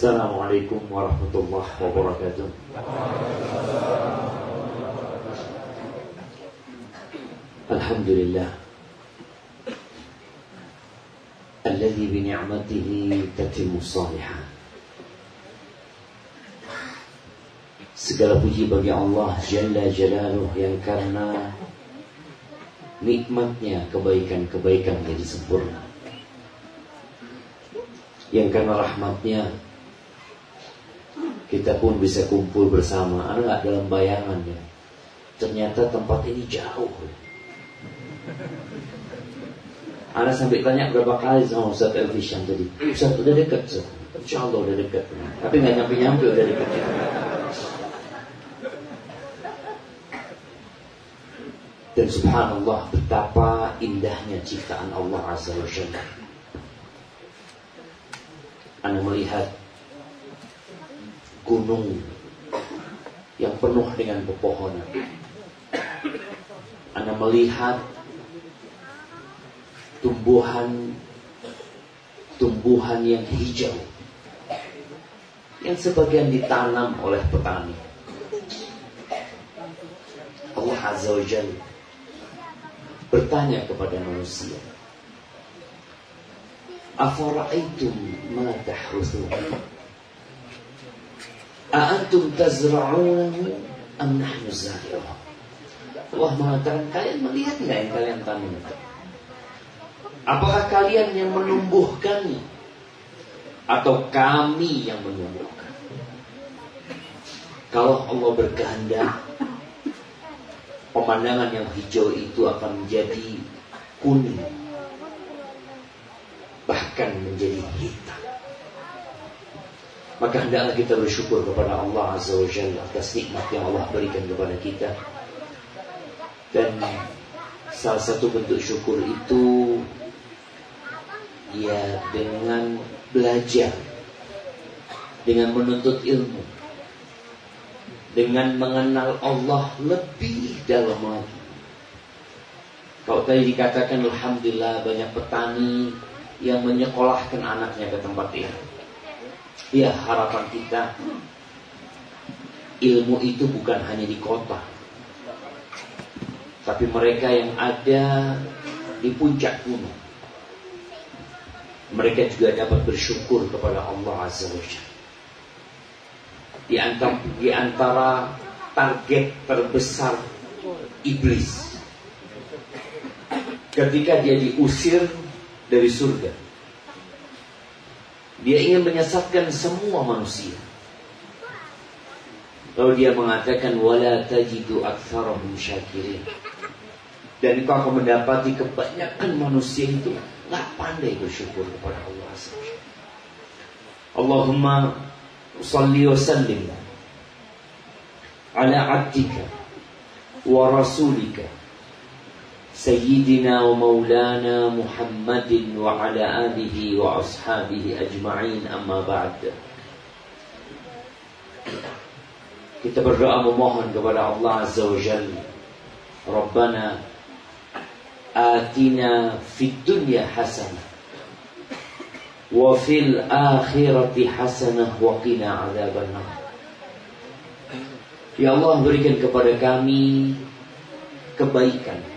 Assalamualaikum warahmatullahi wabarakatuh. Alhamdulillah alladzi bi ni'matihi tatimmu shalihat. Segala puji bagi Allah Jalla Jalaluh yang karena nikmatnya kebaikan-kebaikan menjadi sempurna, yang karena rahmatnya kita pun bisa kumpul bersama. Ada nggak dalam bayangannya? Ternyata tempat ini jauh. Ana sampai tanya berapa kali sama Ustaz Elvisyam tadi. Ustaz udah dekat, Ustaz. Insyaallah udah dekat. Tapi nggak nyampe-nyampe udah dekat. Dan subhanallah betapa indahnya ciptaan Allah Azza wa Jalla. Ana melihat gunung yang penuh dengan pepohonan. Ana melihat tumbuhan yang hijau yang sebagian ditanam oleh petani. Allah Azza wa Jalla bertanya kepada manusia, afara'aitum ma tahruthun a antum tazra'unahu am nahnu zari'un. Allah mengatakan, kalian melihat enggak yang kalian tanam itu? Apakah kalian yang menumbuhkannya atau kami yang menumbuhkan? Kalau Allah berkehendak, pemandangan yang hijau itu akan menjadi kuning, bahkan menjadi hitam. Maka hendaklah kita bersyukur kepada Allah Azza wa Jalla atas nikmat yang Allah berikan kepada kita. Dan salah satu bentuk syukur itu ya dengan belajar, dengan menuntut ilmu, dengan mengenal Allah lebih dalam lagi. Kalau tadi dikatakan alhamdulillah banyak petani yang menyekolahkan anaknya ke tempat ini. Ya, harapan kita ilmu itu bukan hanya di kota, tapi mereka yang ada di puncak gunung, mereka juga dapat bersyukur kepada Allah Azza wa Jalla. Di antara target terbesar iblis ketika dia diusir dari surga, dia ingin menyesatkan semua manusia. Lalu dia mengatakan wala tajidu aktsarahum syakirin. Dan kau akan mendapati kebanyakan manusia itu nggak pandai bersyukur kepada Allah Azza wa Jalla. Allahumma salli wa sallim ala abdika wa rasulika Sayyidina wa maulana Muhammadin wa ala alihi wa ashabihi ajma'in, amma ba'd. Kita berdoa memohon kepada Allah Azza wa Jalla, Rabbana atina fid dunya hasanah wa fil akhirati hasanah wa qina adzabannar. Ya Allah, berikan kepada kami kebaikan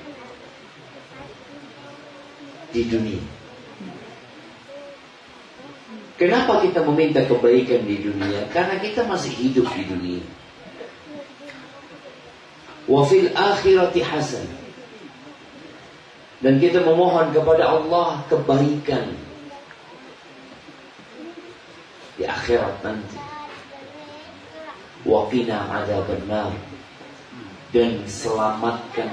di dunia. Kenapa kita meminta kebaikan di dunia? Karena kita masih hidup di dunia. Wa fil akhirati hasanah. Dan kita memohon kepada Allah kebaikan di akhirat nanti. Wa qina adzabannar. Dan selamatkan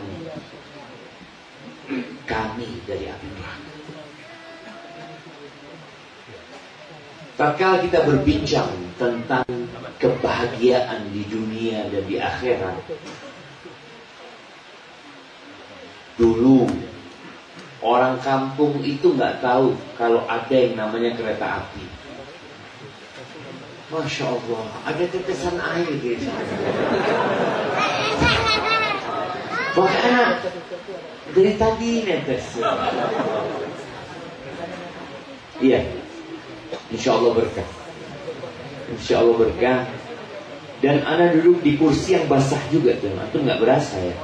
kami dari api neraka. Tatkala kita berbincang tentang kebahagiaan di dunia dan di akhirat, dulu orang kampung itu nggak tahu kalau ada yang namanya kereta api. Masya Allah, ada tetesan air di sana. Makanya dari tadi netes. Iya, insya Allah berkah. Insya Allah berkah. Dan ana duduk di kursi yang basah juga tuh. Itu nggak berasa ya.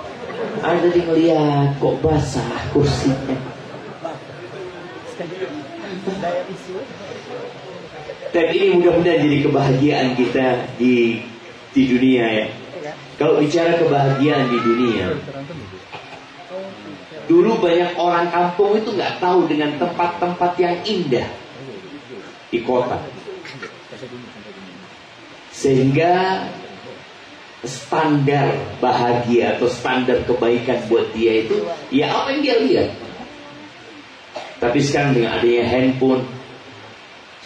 Ana tadi ngeliat kok basah kursinya. Dan ini mudah-mudahan jadi kebahagiaan kita di dunia ya. Kalau bicara kebahagiaan di dunia, dulu banyak orang kampung itu nggak tahu dengan tempat-tempat yang indah di kota, sehingga standar bahagia atau standar kebaikan buat dia itu ya apa yang dia lihat. Tapi sekarang dengan adanya handphone,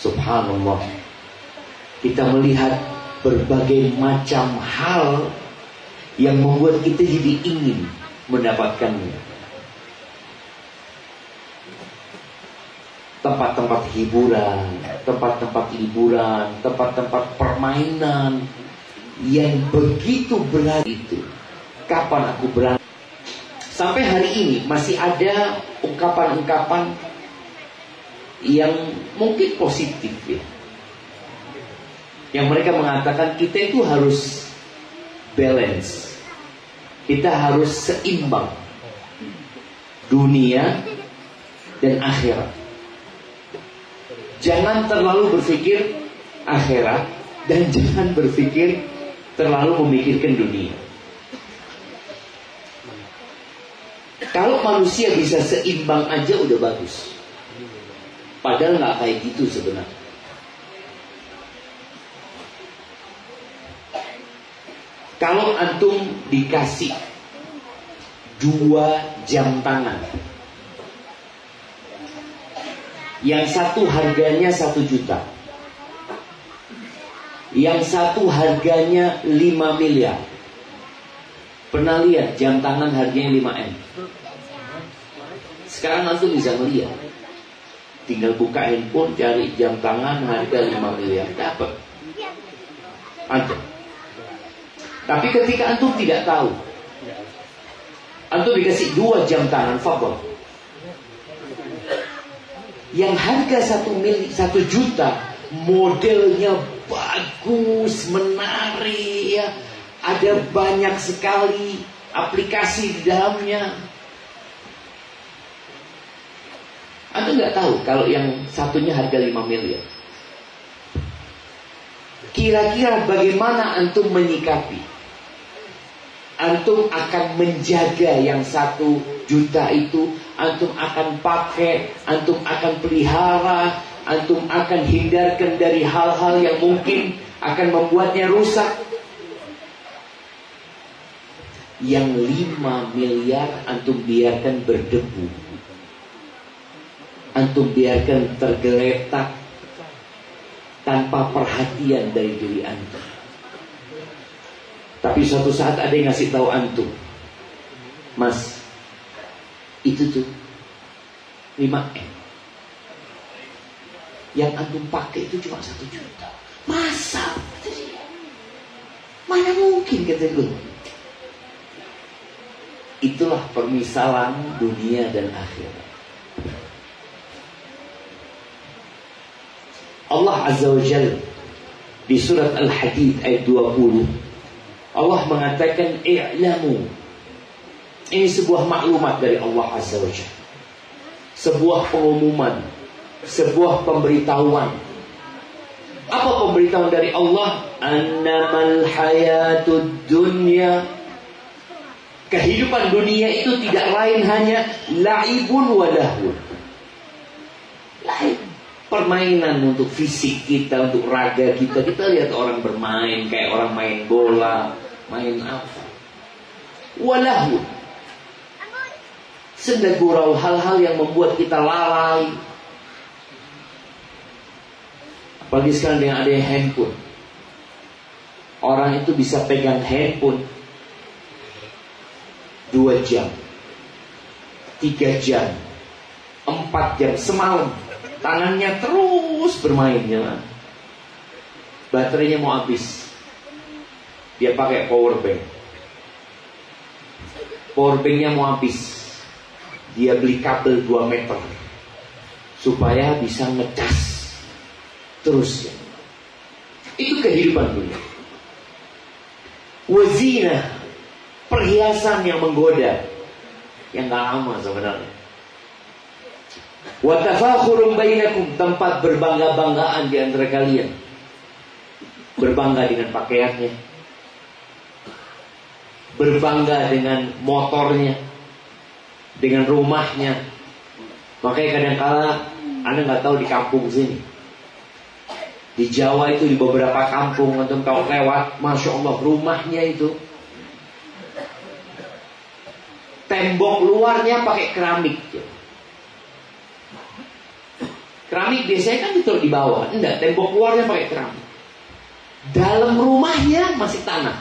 subhanallah, kita melihat berbagai macam hal yang membuat kita jadi ingin mendapatkannya. Tempat-tempat hiburan, tempat-tempat liburan, tempat-tempat permainan yang begitu berat itu. Kapan aku berani? Sampai hari ini masih ada ungkapan-ungkapan yang mungkin positif ya. Yang mereka mengatakan kita itu harus balance. Kita harus seimbang dunia dan akhirat. Jangan terlalu berpikir akhirat dan jangan berpikir terlalu memikirkan dunia. Kalau manusia bisa seimbang aja udah bagus. Padahal nggak kayak gitu sebenarnya. Kalau antum dikasih 2 jam tangan, yang satu harganya 1 juta, yang satu harganya 5 miliar. Pernah lihat jam tangan harganya 5M? Sekarang antum bisa melihat, tinggal buka handphone, cari jam tangan harga 5 miliar, dapat. Ada. Tapi ketika antum tidak tahu, antum dikasih 2 jam tangan, fadhol, yang harga 1 juta, modelnya bagus, menarik ya, ada banyak sekali aplikasi di dalamnya. Antum nggak tahu kalau yang satunya harga 5 miliar. Kira-kira bagaimana antum menyikapi? Antum akan menjaga yang 1 juta itu, antum akan pakai, antum akan pelihara, antum akan hindarkan dari hal-hal yang mungkin akan membuatnya rusak. Yang 5 miliar antum biarkan berdebu, antum biarkan tergeletak tanpa perhatian dari diri antum. Tapi suatu saat ada yang ngasih tahu antum, Mas, itu tuh 5M, yang antum pakai itu cuma 1 juta. Masa? Mana mungkin, kata gue. Itulah permisalan dunia dan akhirat. Allah Azza wa Jalla di surat Al-Hadid ayat 20, Allah mengatakan i'lamu. Ini sebuah maklumat dari Allah Azza wa Jalla, sebuah pengumuman, sebuah pemberitahuan. Apa pemberitahuan dari Allah? Annamal hayatud dunya, kehidupan dunia itu tidak lain hanya la'ibun wa lahun. Lain, permainan untuk fisik kita, untuk raga kita. Kita lihat orang bermain, kayak orang main bola, main apa. Walahu, senda gurau, hal-hal yang membuat kita lalai. Apalagi sekarang dengan adanya handphone, orang itu bisa pegang handphone 2 jam, 3 jam, 4 jam, semalam tangannya terus bermainnya. Baterainya mau habis, dia pakai power bank. Power banknya mau habis, dia beli kabel 2 meter supaya bisa ngecas terus ya. Itu kehidupan dunia. Wazina, perhiasan yang menggoda, yang gak lama sebenarnya. Wa tafakhurum bainakum, tempat berbangga-banggaan di antara kalian. Berbangga dengan pakaiannya, berbangga dengan motornya, dengan rumahnya. Makanya kadang-kala Anda nggak tahu di kampung sini, di Jawa itu, di beberapa kampung antum kalau lewat, masya Allah, rumahnya itu tembok luarnya pakai keramik. Keramik biasanya kan ditaruh di bawah, enggak, tembok luarnya pakai keramik. Dalam rumahnya masih tanah.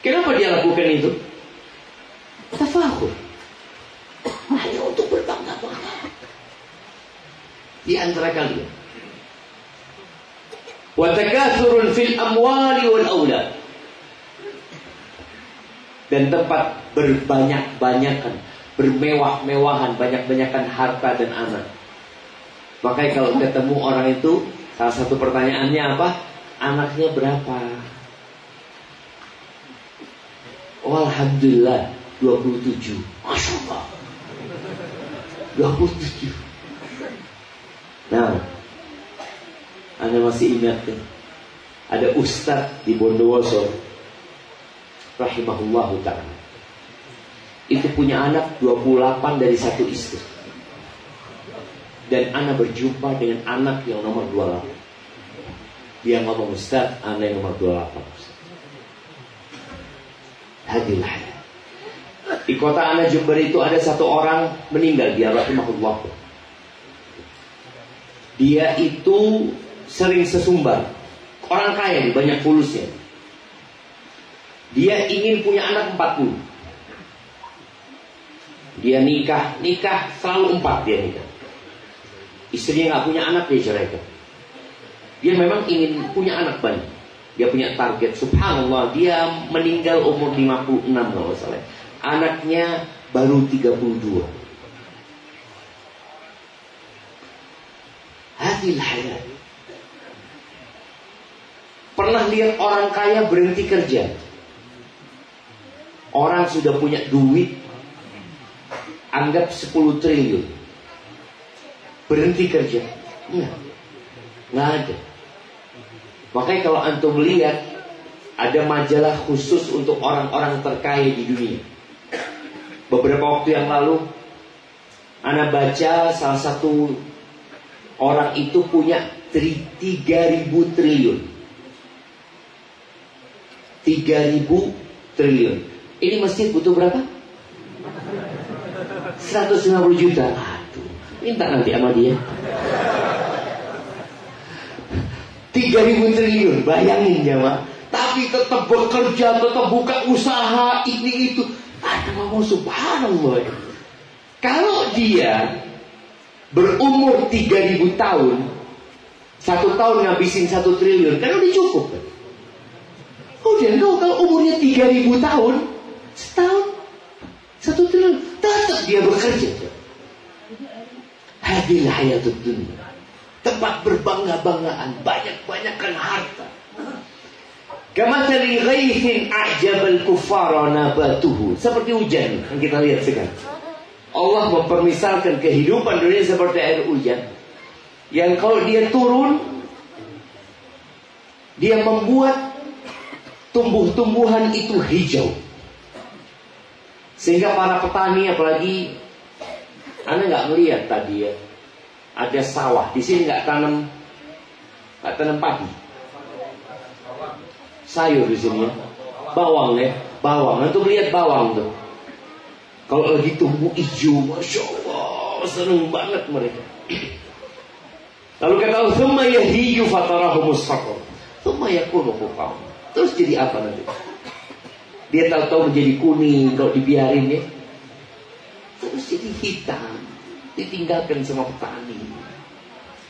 Kenapa dia lakukan itu? Tafakhur. Hanya untuk berbangga-bangga di antara kalian. Wa takatsurun fil amwali wal aulad. Dan tempat berbanyak-banyakan, bermewah-mewahan, banyak-banyakan harta dan anak. Makanya kalau ketemu orang itu, salah satu pertanyaannya apa? Anaknya berapa? Oh, alhamdulillah 27. Masya Allah, 27. Nah, Anda masih ingat kan? Ada ustaz di Bondowoso, rahimahullahu ta'ala. Itu punya anak 28 dari satu istri. Dan Anda berjumpa dengan anak yang nomor 28. Dia ngomong, Ustaz, Anda yang nomor 28. Hadilah. Di kota Anda Jember itu ada satu orang meninggal, dia rahimahullah. Dia itu sering sesumbar. Orang kaya, banyak fulusnya. Dia ingin punya anak 40. Dia nikah selalu 4 dia nikah. Istrinya gak punya anak, dia ceraikan. Dia memang ingin punya anak banyak. Dia punya target. Subhanallah, dia meninggal umur 56 kalau salah. Anaknya baru 32. Hadil hayat. Pernah lihat orang kaya berhenti kerja? Orang sudah punya duit, anggap 10 triliun, berhenti kerja? Nggak ada. Makanya kalau antum lihat, ada majalah khusus untuk orang-orang terkaya di dunia. Beberapa waktu yang lalu, Ana baca salah satu orang itu punya 3.000 triliun. 3.000 triliun. Ini masjid butuh berapa? 150 juta. Aduh, minta nanti sama dia. 3.000 triliun, bayangin ya, Mak. Tapi tetap bekerja, tetap buka usaha, ini itu. Aduh, subhanallah. Kalau dia berumur 3.000 tahun, 1 tahun ngabisin 1 triliun, kan udah cukup kan? Udah, kalau umurnya 3.000 tahun, setahun 1 triliun, tetap dia bekerja. Hadil hayatud dunia, tempat berbangga-banggaan, banyak-banyakan harta. Kamathali ghaithin a'jabal kuffara nabatuhu, seperti hujan yang kita lihat sekarang. Allah mempermisalkan kehidupan dunia seperti air hujan, yang kalau dia turun, dia membuat tumbuh-tumbuhan itu hijau. Sehingga para petani, apalagi Anda nggak melihat tadi ya, ada sawah di sini, nggak tanam padi, sayur di sini ya, bawang ya, bawang. Untuk lihat bawang tuh, kalau lagi tumbuh hijau, masya Allah, seneng banget mereka. Lalu kata Allah, "Tsumma yahiju fatarahu musfaqan, tsumma yakunu hutama." Terus jadi apa nanti? Dia tahu-tahu menjadi kuning kalau dibiarin ya. Terus jadi hitam, ditinggalkan sama petani.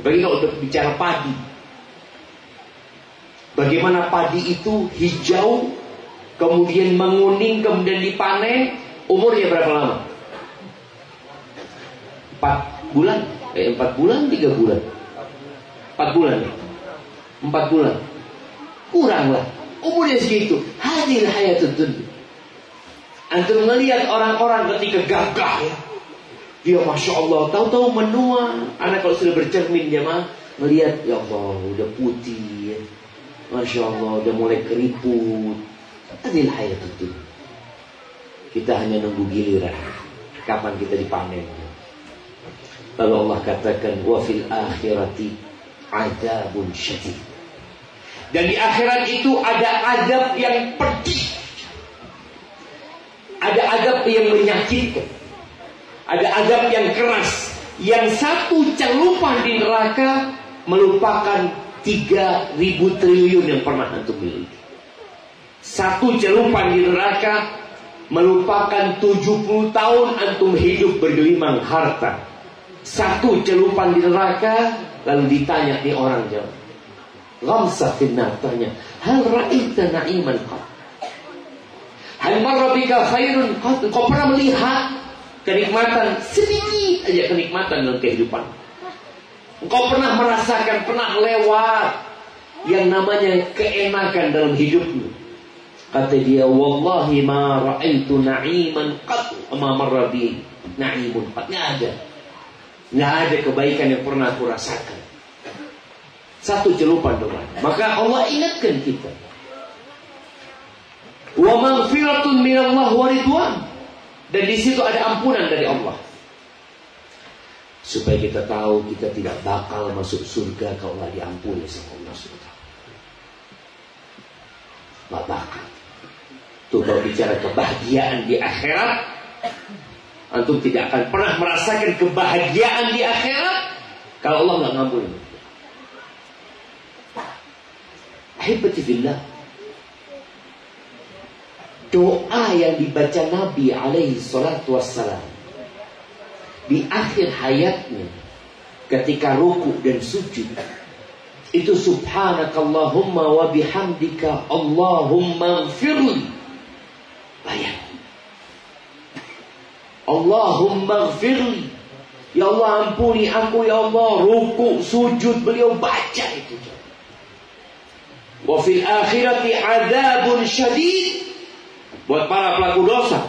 Bagi kalau udah bicara padi, bagaimana padi itu hijau, kemudian menguning, kemudian dipanen, umurnya berapa lama? 4 bulan, 4 bulan, 3 bulan, 4 bulan. 4 bulan. Kuranglah. Umurnya segitu. Hadil hayatud dunya. Antum melihat orang-orang ketika gagah ya. Dia Masya Allah, tahu-tahu menua. Anak kalau sudah bercermin jemaah, melihat ya Allah udah putih ya. Masya Allah udah mulai keriput. Hadil hayatud dunya. Kita hanya nunggu giliran. Kapan kita dipanen. Lalu Allah katakan wa fil akhirati adzabun syadid. Dan di akhirat itu ada azab yang pedih. Ada azab yang menyakitkan. Ada azab yang keras. Yang satu celupan di neraka melupakan 3.000 triliun yang pernah antum miliki. Satu celupan di neraka melupakan 70 tahun antum hidup bergelimang harta. Satu celupan di neraka, lalu ditanya nih orang jawab. Ghamsah finnar, tanya, hal ra'aita na'iman qad? Hal marra bika khairun qad? Kau pernah melihat kenikmatan sedikit aja kenikmatan dalam kehidupan? Engkau pernah merasakan, pernah lewat yang namanya keenakan dalam hidupmu? Kata dia, wallahi ma ra'aitu na'iman qad ma marra bi na'imun qad. Nggak ada kebaikan yang pernah aku rasakan. Satu celupan doang. Maka Allah ingatkan kita. Wa maghfiratun minallah wa ridwan. Dan di situ ada ampunan dari Allah. Supaya kita tahu kita tidak bakal masuk surga kalau nggak diampuni sama Allah SWT. Nggak bakal. Tuh kalau bicara kebahagiaan di akhirat, antum tidak akan pernah merasakan kebahagiaan di akhirat kalau Allah nggak ngampuni. Ahibati fillah, doa yang dibaca Nabi alaihi salatu wassalam di akhir hayatnya ketika ruku dan sujud itu subhanakallahumma wa bihamdika Allahumma ighfirli. Bayang, Allahumma ighfirli, ya Allah ampuni aku ya Allah. Ruku sujud beliau baca itu. Wa fil akhirati adzabun syadid, buat para pelaku dosa.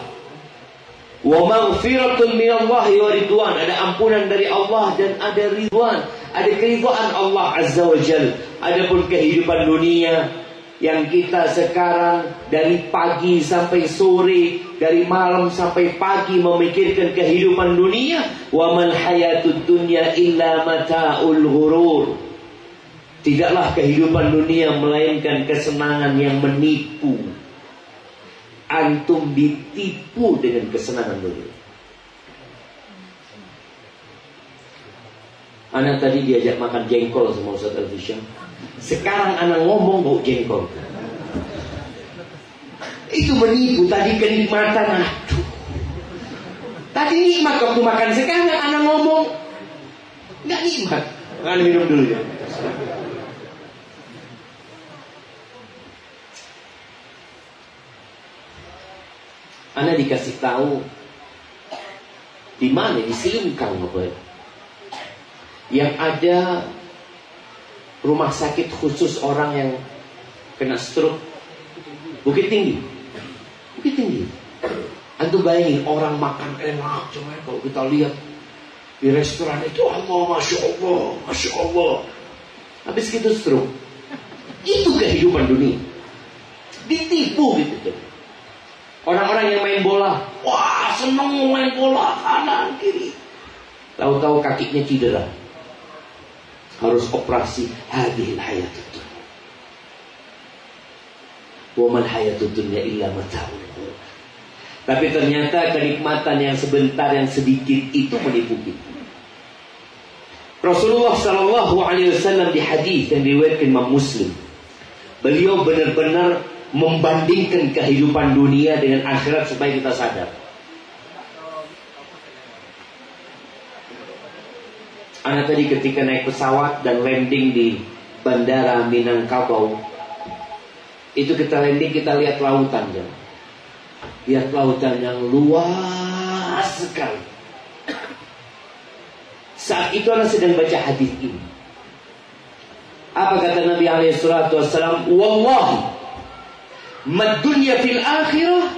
Wa maghfiratun minallahi wa ridwan, ada ampunan dari Allah dan ada ridwan, ada keridhaan Allah azza wa jalla. Adapun kehidupan dunia yang kita sekarang dari pagi sampai sore, dari malam sampai pagi memikirkan kehidupan dunia, wa mal hayatud dunya illa mata'ul ghurur. Tidaklah kehidupan dunia melainkan kesenangan yang menipu. Antum ditipu dengan kesenangan dunia. Anak tadi diajak makan jengkol sama Ustaz Al-Fisham. Sekarang anak ngomong bau jengkol. Itu menipu. Tadi kenikmatan. Aduh. Tadi nikmat waktu makan. Sekarang anak ngomong nggak nikmat. Anak minum dulu ya. Anak dikasih tahu di mana, di Silingkang yang ada rumah sakit khusus orang yang kena stroke. Bukit Tinggi. Bukit Tinggi. Antum bayangin orang makan enak, cuma kalau kita lihat di restoran itu Allah, Masya Allah, Masya Allah. Habis gitu stroke. Itu kehidupan dunia. Ditipu gitu. Orang-orang yang main bola, wah seneng main bola kanan kiri. Tahu-tahu kakinya cedera, harus operasi. Hadhil hayatud dunya. Wa mal hayatud dunya illa mata'ul ghurur. Tapi ternyata kenikmatan yang sebentar, yang sedikit itu menipu kita. Rasulullah sallallahu alaihi wasallam di hadis yang diriwayatkan Imam Muslim, beliau benar-benar membandingkan kehidupan dunia dengan akhirat supaya kita sadar. Anak tadi ketika naik pesawat dan landing di Bandara Minangkabau, itu kita landing, kita lihat lautan, ya. Lihat lautan yang luas sekali. Saat itu anak sedang baca hadis ini. Apa kata Nabi SAW? Wallahi, mad dunya fil akhirah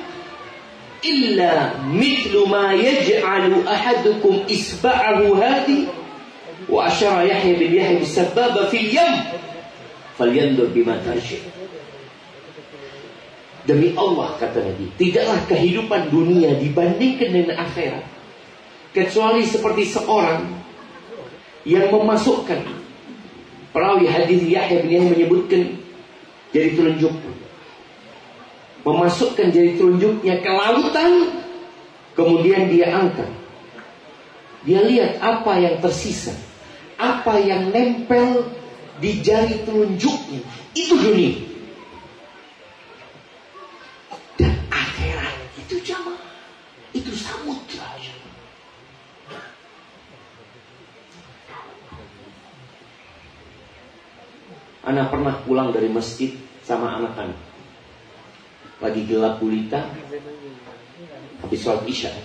illa mithlu ma yaj'alu ahadukum isba'ahu hadi wa asyara Yahya bin Yahya bisababa fil yam falyandur bima tarji. Demi Allah, kata Nabi, tidaklah kehidupan dunia dibandingkan dengan akhirat kecuali seperti seorang yang memasukkan, perawi hadis Yahya bin Yahya menyebutkan, jari telunjuk, memasukkan jari telunjuknya ke lautan, kemudian dia angkat, dia lihat apa yang tersisa, apa yang nempel di jari telunjuknya, itu dunia. Dan akhirat itu jamaah, itu samudra. Anak pernah pulang dari masjid sama anak-anak, lagi gelap gulita, habis sholat isya,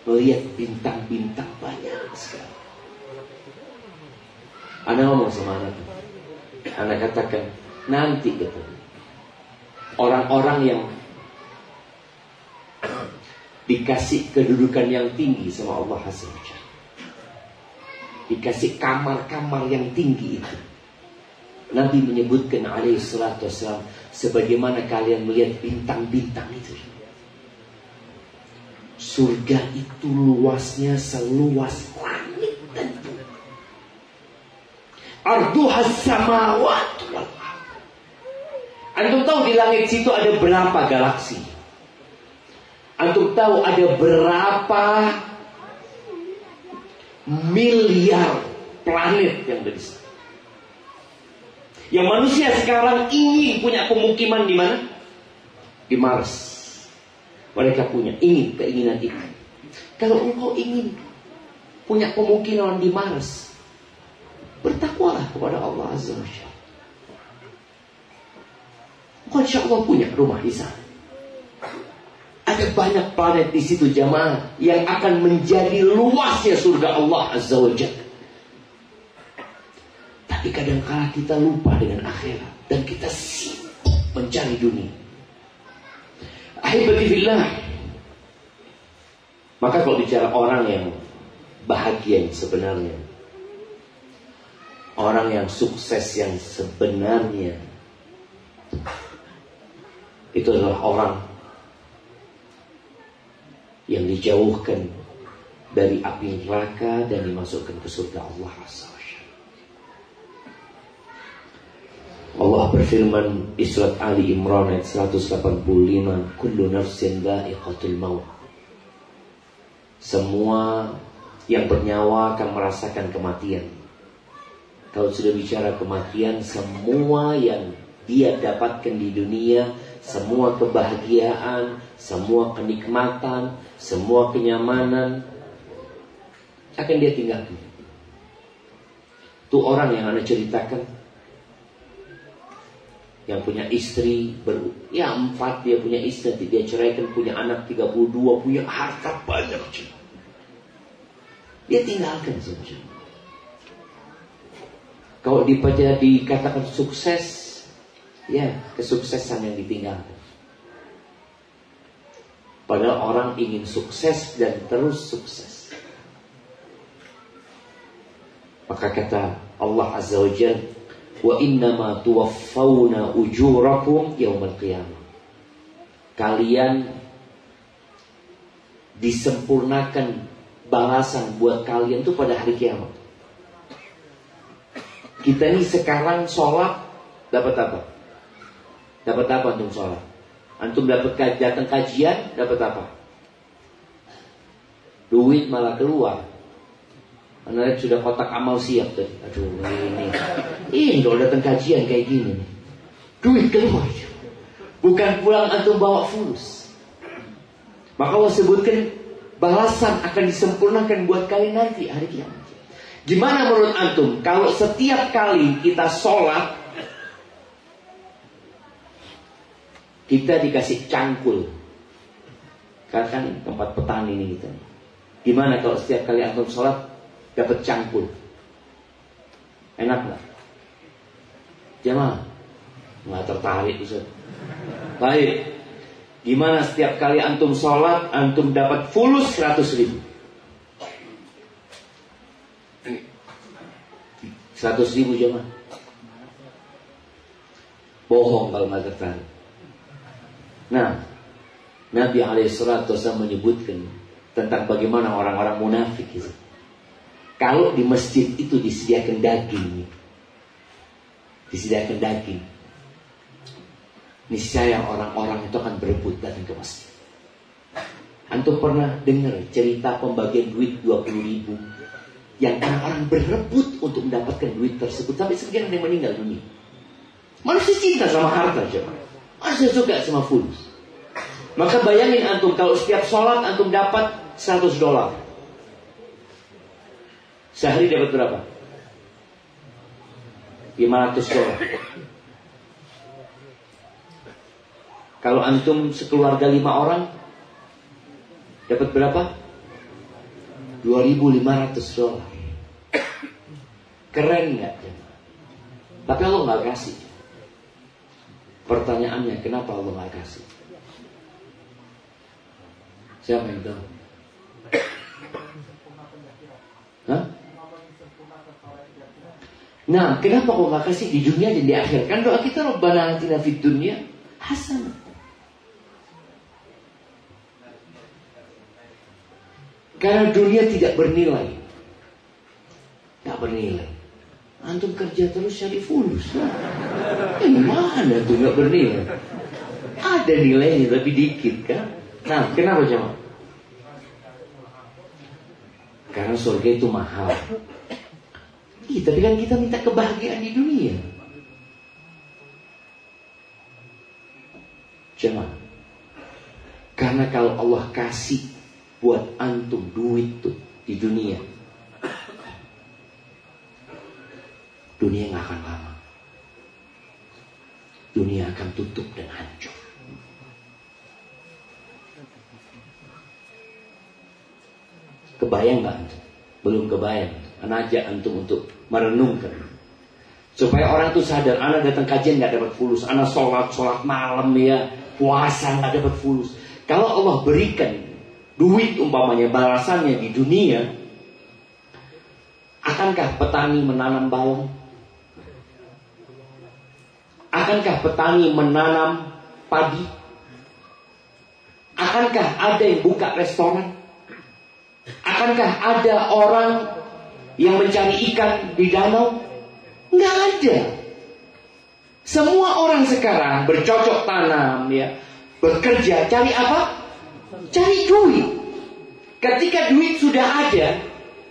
melihat bintang-bintang banyak sekali. Anak ngomong sama anak, anak katakan, nanti gitu, orang-orang yang dikasih kedudukan yang tinggi sama Allah Azza wa Jalla, dikasih kamar-kamar yang tinggi itu, Nabi menyebutkan alaihi salatu wassalam, sebagaimana kalian melihat bintang-bintang itu, surga itu luasnya seluas langit dan bumi. Arduhas samawat wal ardh. Antum tahu di langit situ ada berapa galaksi? Antum tahu ada berapa miliar planet yang ada di sana? Yang manusia sekarang ingin punya pemukiman di mana? Di Mars. Mereka punya, keinginan itu. Kalau engkau ingin punya pemukiman di Mars, bertakwalah kepada Allah Azza wa Jalla. Engkau insya Allah punya rumah di sana. Ada banyak planet di situ jamaah yang akan menjadi luasnya surga Allah Azza wa Jalla. Tapi kadang-kala kita lupa dengan akhirat dan kita sibuk mencari dunia. Ahibati fillah. Maka kalau bicara orang yang bahagia yang sebenarnya, orang yang sukses yang sebenarnya, itu adalah orang yang dijauhkan dari api neraka dan dimasukkan ke surga Allah Azza wa Jalla. Allah berfirman di surat Ali Imran ayat 185, kullu nafsin dha'iqatul maut. Semua yang bernyawa akan merasakan kematian. Kalau sudah bicara kematian, semua yang dia dapatkan di dunia, semua kebahagiaan, semua kenikmatan, semua kenyamanan akan dia tinggalkan. Itu orang yang Anda ceritakan, yang punya istri 4, dia punya istri, dia ceraikan, punya anak 32, punya harta banyak, dia tinggalkan saja. Kalau dikatakan sukses, ya kesuksesan yang ditinggalkan. Padahal orang ingin sukses dan terus sukses. Maka kata Allah Azza wa Jalla, wa innama tuwaffawna ujurakum yaumal qiyamah. Kalian disempurnakan balasan buat kalian itu pada hari kiamat. Kita ini sekarang sholat dapat apa? Dapat apa antum sholat? Antum dapat datang kajian dapat apa? Duit malah keluar. Anda sudah kotak amal siap tadi. Aduh ini kalau datang kajian kayak gini, duit keluar. Bukan pulang antum bawa fulus. Maka Allah sebutkan balasan akan disempurnakan buat kalian nanti hari kiamat. Gimana menurut antum kalau setiap kali kita sholat kita dikasih cangkul? Kan tempat petani ini kita. Gimana kalau setiap kali antum sholat dapat cangkul? Enak nggak? Jemaah nggak tertarik Ustaz. Baik, gimana setiap kali antum sholat antum dapat fulus 100.000? 100.000 jemaah. Bohong kalau nggak tertarik. Nah, Nabi SAW menyebutkan tentang bagaimana orang-orang munafik itu. Kalau di masjid itu disediakan daging, niscaya orang-orang itu akan berebut datang ke masjid. Antum pernah dengar cerita pembagian duit 20.000 yang orang-orang berebut untuk mendapatkan duit tersebut sampai sebagian ada yang meninggal dunia. Manusia cinta sama harta, manusia suka sama fulus. Maka bayangin antum kalau setiap sholat antum dapat $100. Sehari dapat berapa? $500. Kalau antum sekeluarga 5 orang dapat berapa? $2.500. Keren nggak? Tapi Allah nggak kasih. Pertanyaannya, kenapa Allah nggak kasih? Siapa yang tahu? Hah? Nah, kenapa kok nggak kasih di dunia dan di akhirat? Kan doa kita Rabbana atina fid dunya hasanah. Karena dunia tidak bernilai. Tak bernilai. Antum kerja terus cari fulus. Mana tuh nggak bernilai? Ada nilainya tapi dikit kan? Nah, kenapa jemaah? Karena surga itu mahal. Iya, tapi kan kita minta kebahagiaan di dunia. Jemaah, karena kalau Allah kasih buat antum duit tuh di dunia, dunia nggak akan lama. Dunia akan tutup dan hancur. Kebayang nggak antum? Belum kebayang. Anak ajak antum untuk merenungkan supaya orang tuh sadar. Anak datang kajian nggak dapat fulus. Anak sholat malam ya, puasa nggak dapat fulus. Kalau Allah berikan duit umpamanya balasannya di dunia, akankah petani menanam bawang? Akankah petani menanam padi? Akankah ada yang buka restoran? Akankah ada orang yang mencari ikan di danau? Nggak ada. Semua orang sekarang bercocok tanam ya, bekerja, cari apa? Cari duit. Ketika duit sudah ada,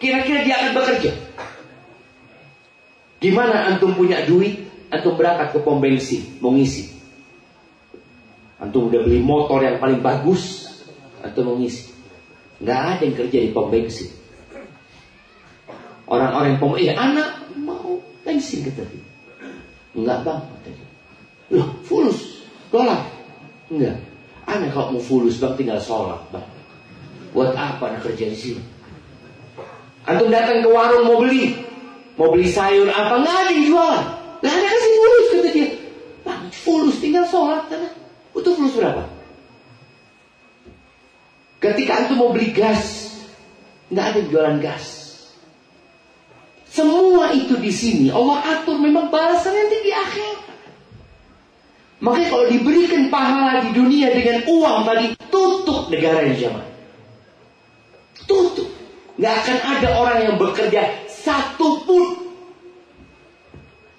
kira-kira dia akan bekerja. Gimana antum punya duit, antum berangkat ke pom bensin mau ngisi. Antum udah beli motor yang paling bagus, antum mau ngisi. Nggak ada yang kerja di pom bensin. Orang-orang pom anak mau bensin kata dia. Enggak bang, kata dia. Loh, fulus $. Enggak. Anak kalau mau fulus bang tinggal sholat bang. Buat apa anak kerja di sini? Antum datang ke warung mau beli sayur apa, nggak ada yang jualan. Nggak ada kasih fulus kata dia. Bang, fulus tinggal sholat kata. Butuh fulus berapa? Ketika antum mau beli gas, nggak ada yang jualan gas. Semua itu di sini Allah atur, memang balasan nanti di akhir. Makanya kalau diberikan pahala di dunia dengan uang tadi, tutup negara yang jamaah. Tutup. Nggak akan ada orang yang bekerja satupun.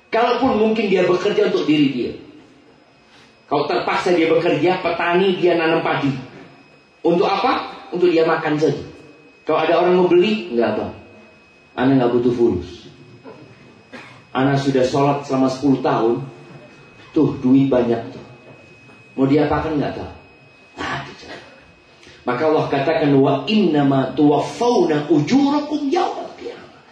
Kalaupun mungkin dia bekerja untuk diri dia. Kalau terpaksa dia bekerja, petani dia nanam padi. Untuk apa? Untuk dia makan saja. Kalau ada orang mau beli, enggak bang. Ana nggak butuh fulus. Ana sudah sholat selama 10 tahun. Tuh duit banyak tuh. Mau diapakan nggak tahu. Maka Allah katakan wa innama tuwaffawna ujurakum yaumal qiyamah.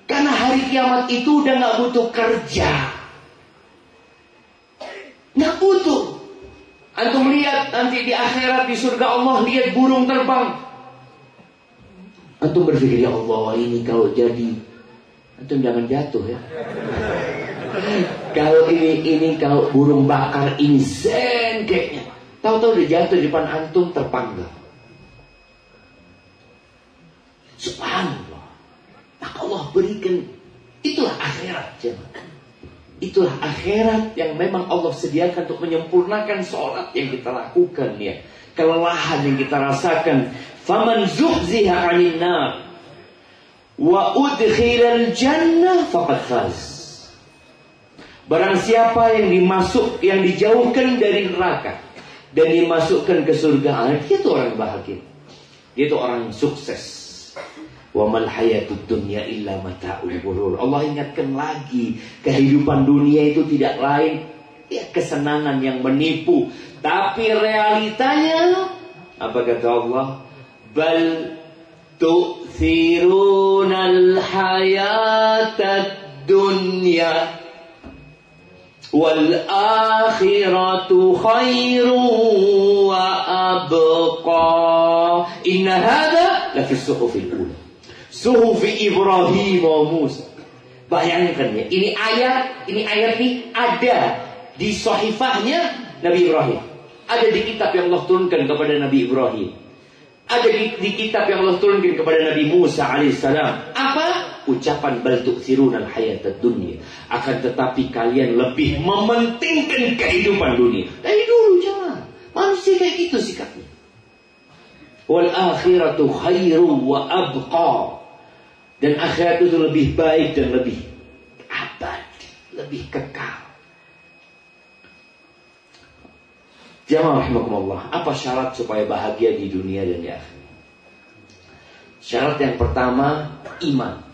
Karena hari kiamat itu udah nggak butuh kerja. Nggak butuh. Antum lihat nanti di akhirat di surga Allah, lihat burung terbang. Antum berpikir, ya Allah, ini kalau jadi Antum jangan jatuh ya. Kalau ini kalau burung bakar ini zen kayaknya. Tahu-tahu udah jatuh di depan antum terpanggal. Subhanallah. Maka Allah berikan, itulah akhirat jemaah. Itulah akhirat yang memang Allah sediakan untuk menyempurnakan sholat yang kita lakukan ya. Kelelahan yang kita rasakan. Faman zuhziha 'anil nar wa udkhilal jannah faqad faz. Barang siapa yang dijauhkan dari neraka dan dimasukkan ke surga, dia itu orang bahagia. Dia itu orang yang sukses. Wa mal hayatud dunya illa mata'ul ghurur. Allah ingatkan lagi, kehidupan dunia itu tidak lain ya kesenangan yang menipu. Tapi realitanya apa kata Allah? Bal tu'thirunal hayatad dunya wal akhiratu khairu wa abqa. Inna hadha la fi suhufil ula, suhufi Ibrahim wa Musa. Bayangkan ya, ini ayat ini ada di sahifahnya Nabi Ibrahim. Ada di kitab yang Allah turunkan kepada Nabi Ibrahim. Ada di kitab yang Allah turunkan kepada Nabi Musa alaihissalam. Apa? Ucapan bal tu'thirunal hayatad dunya. Akan tetapi kalian lebih mementingkan kehidupan dunia. Dari dulu jangan. Manusia kayak gitu sikapnya. Wal akhiratu khairu wa abqa. Dan akhirat itu lebih baik dan lebih abadi, lebih kekal. Jamaah rahimakumullah, apa syarat supaya bahagia di dunia dan di akhirat? Syarat yang pertama, iman.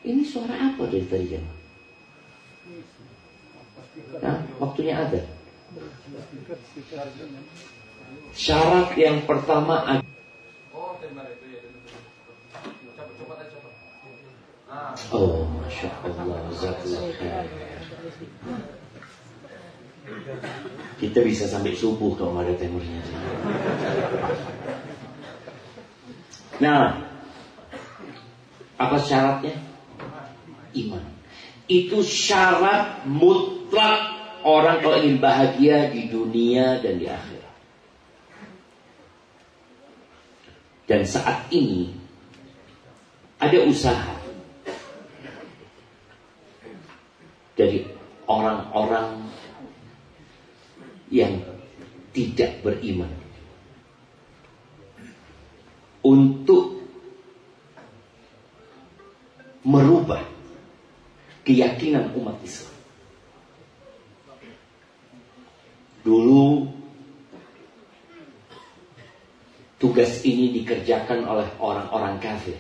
Ini suara apa dari tadi jamaah? Nah, waktunya ada. Syarat yang pertama oh, Masya Allah, jazakallah khair. Kita bisa sampai subuh kalau nggak ada timurnya. Nah, apa syaratnya? Iman. Itu syarat mutlak orang kalau ingin bahagia di dunia dan di akhirat. Dan saat ini ada usaha dari orang-orang yang tidak beriman untuk merubah keyakinan umat Islam. Dulu tugas ini dikerjakan oleh orang-orang kafir.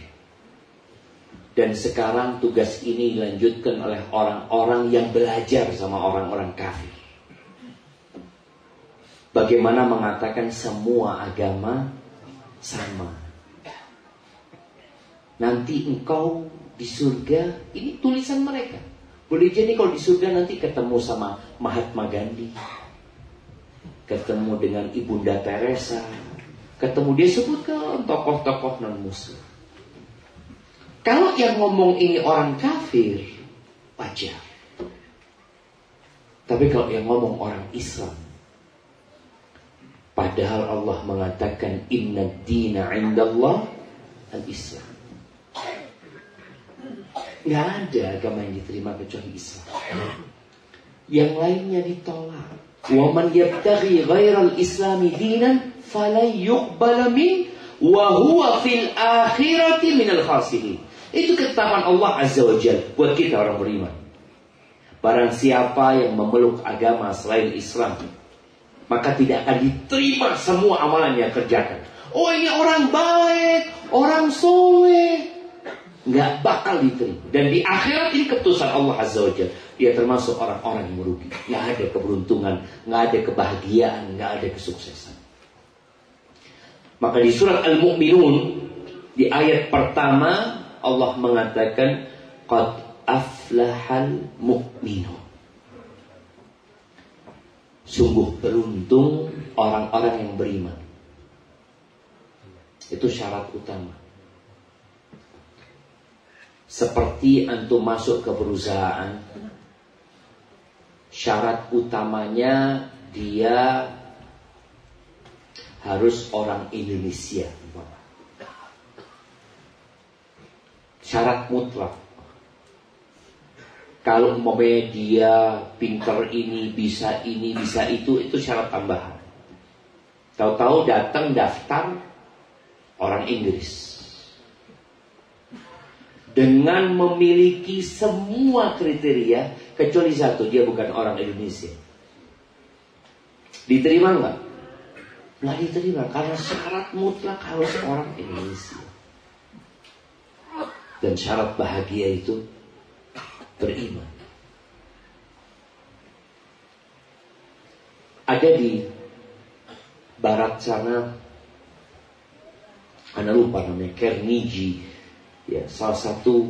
Dan sekarang tugas ini dilanjutkan oleh orang-orang yang belajar sama orang-orang kafir. Bagaimana mengatakan semua agama sama. Nanti engkau di surga, ini tulisan mereka. Boleh jadi kalau di surga nanti ketemu sama Mahatma Gandhi, ketemu dengan Ibunda Teresa, ketemu, dia sebutkan tokoh-tokoh non-muslim. Kalau yang ngomong ini orang kafir, wajar. Tapi kalau yang ngomong orang Islam, padahal Allah mengatakan inna dina indallah al-Islam. Nggak ada agama yang diterima kecuali Islam. Yang lainnya ditolak. Wa man yabtaghi ghairal islami dinan fala yuqbal min wa huwa fil akhirati minal khasirin. Itu ketetapan Allah Azza wa Jalla buat kita orang beriman. Barang siapa yang memeluk agama selain Islam, maka tidak akan diterima semua amalan yang kerjakan. Oh, ini orang baik, orang soleh, nggak bakal diterima. Dan di akhirat ini keputusan Allah Azza wa Jalla, dia termasuk orang-orang yang merugi. Nggak ada keberuntungan, nggak ada kebahagiaan, nggak ada kesuksesan. Maka di surat Al-Mu'minun di ayat pertama Allah mengatakan qad aflahal mu'minun. Sungguh beruntung orang-orang yang beriman. Itu syarat utama. Seperti antum masuk ke perusahaan, syarat utamanya dia harus orang Indonesia. Syarat mutlak. Kalau umpamanya dia pinter ini, bisa itu syarat tambahan. Tahu-tahu datang daftar orang Inggris dengan memiliki semua kriteria kecuali satu, dia bukan orang Indonesia. Diterima nggak? Nggak diterima karena syarat mutlak harus orang Indonesia. Dan syarat bahagia itu beriman. Ada di barat sana, Anda lupa namanya, Carnegie, ya, salah satu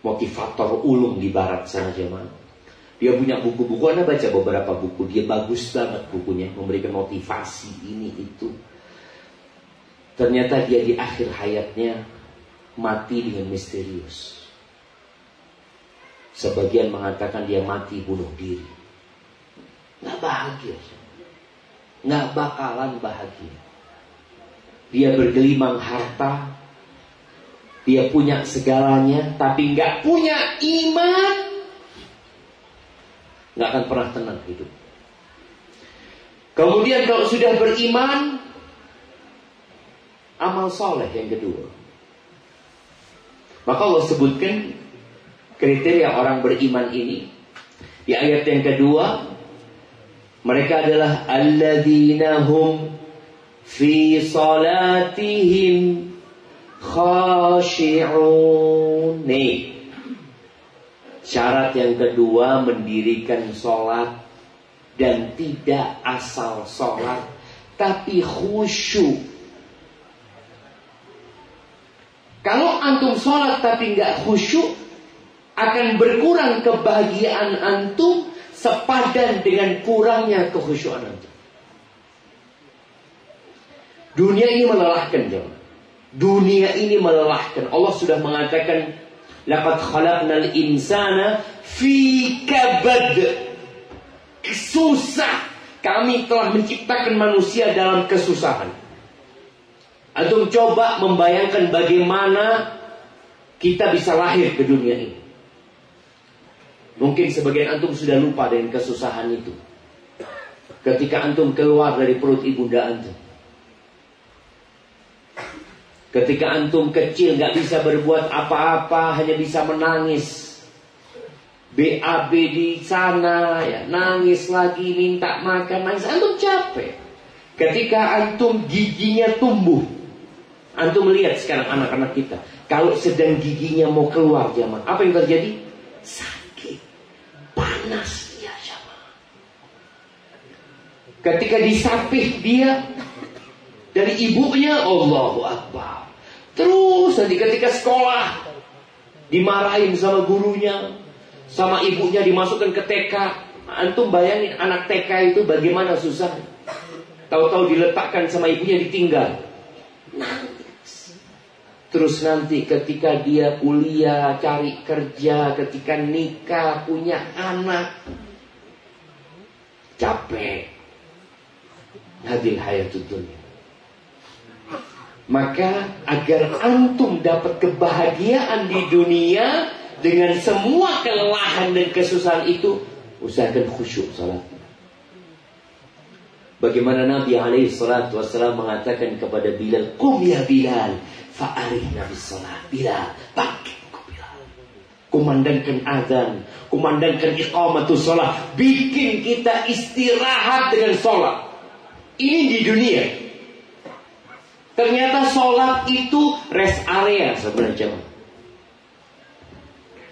motivator ulung di barat sana zaman. Dia punya buku-buku, Anda baca beberapa buku, dia bagus banget bukunya, memberikan motivasi ini itu. Ternyata dia di akhir hayatnya mati dengan misterius. Sebagian mengatakan dia mati bunuh diri. Nggak bahagia, nggak bakalan bahagia. Dia bergelimang harta, dia punya segalanya, tapi nggak punya iman, nggak akan pernah tenang hidup. Kemudian kalau sudah beriman, amal soleh yang kedua. Maka Allah sebutkan kriteria orang beriman ini di ayat yang kedua. Mereka adalah alladzina hum fi salatihim khashi'un. Nih, syarat yang kedua mendirikan sholat dan tidak asal sholat tapi khusyuk. Kalau antum sholat tapi nggak khusyuk, akan berkurang kebahagiaan antum sepadan dengan kurangnya kekhusyuan antum. Dunia ini melelahkan, jemaah. Dunia ini melelahkan. Allah sudah mengatakan, laqad khalaqnal insana fi kabad. Susah. Kami telah menciptakan manusia dalam kesusahan. Antum coba membayangkan bagaimana kita bisa lahir ke dunia ini. Mungkin sebagian antum sudah lupa dengan kesusahan itu. Ketika antum keluar dari perut ibunda antum. Ketika antum kecil gak bisa berbuat apa-apa, hanya bisa menangis. BAB di sana, ya, nangis lagi, minta makan, nangis. Antum capek. Ketika antum giginya tumbuh, antum melihat sekarang anak-anak kita, kalau sedang giginya mau keluar, jamaah, apa yang terjadi? Sakit, panas dia, jamaah. Ketika disapih dia dari ibunya, Allahu Akbar. Terus nanti ketika sekolah dimarahin sama gurunya, sama ibunya, dimasukkan ke TK. Antum bayangin anak TK itu bagaimana susah. Tahu-tahu diletakkan sama ibunya, ditinggal. Nangis. Terus nanti ketika dia kuliah, cari kerja, ketika nikah, punya anak, capek. Hadil hayatud dunya. Maka agar antum dapat kebahagiaan di dunia dengan semua kelelahan dan kesusahan itu, usahakan khusyuk salatnya. Bagaimana Nabi SAW mengatakan kepada Bilal, "Qum ya Bilal, fa'arihna bis-salat." Bilal, bangkit Bilal. Kumandangkan azan, kumandangkan iqamatus salat, bikin kita istirahat dengan salat. Ini di dunia. Ternyata sholat itu rest area sebenarnya.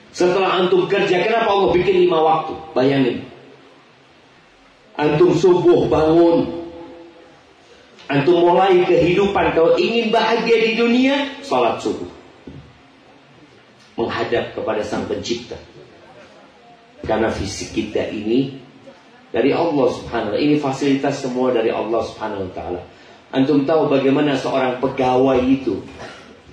Setelah antum kerja, kenapa Allah bikin 5 waktu? Bayangin. Antum subuh bangun, antum mulai kehidupan. Kalau ingin bahagia di dunia, sholat subuh, menghadap kepada Sang Pencipta. Karena fisik kita ini dari Allah Subhanahu wa ta'ala. Ini fasilitas semua dari Allah Subhanahu wa ta'ala. Antum tahu bagaimana seorang pegawai itu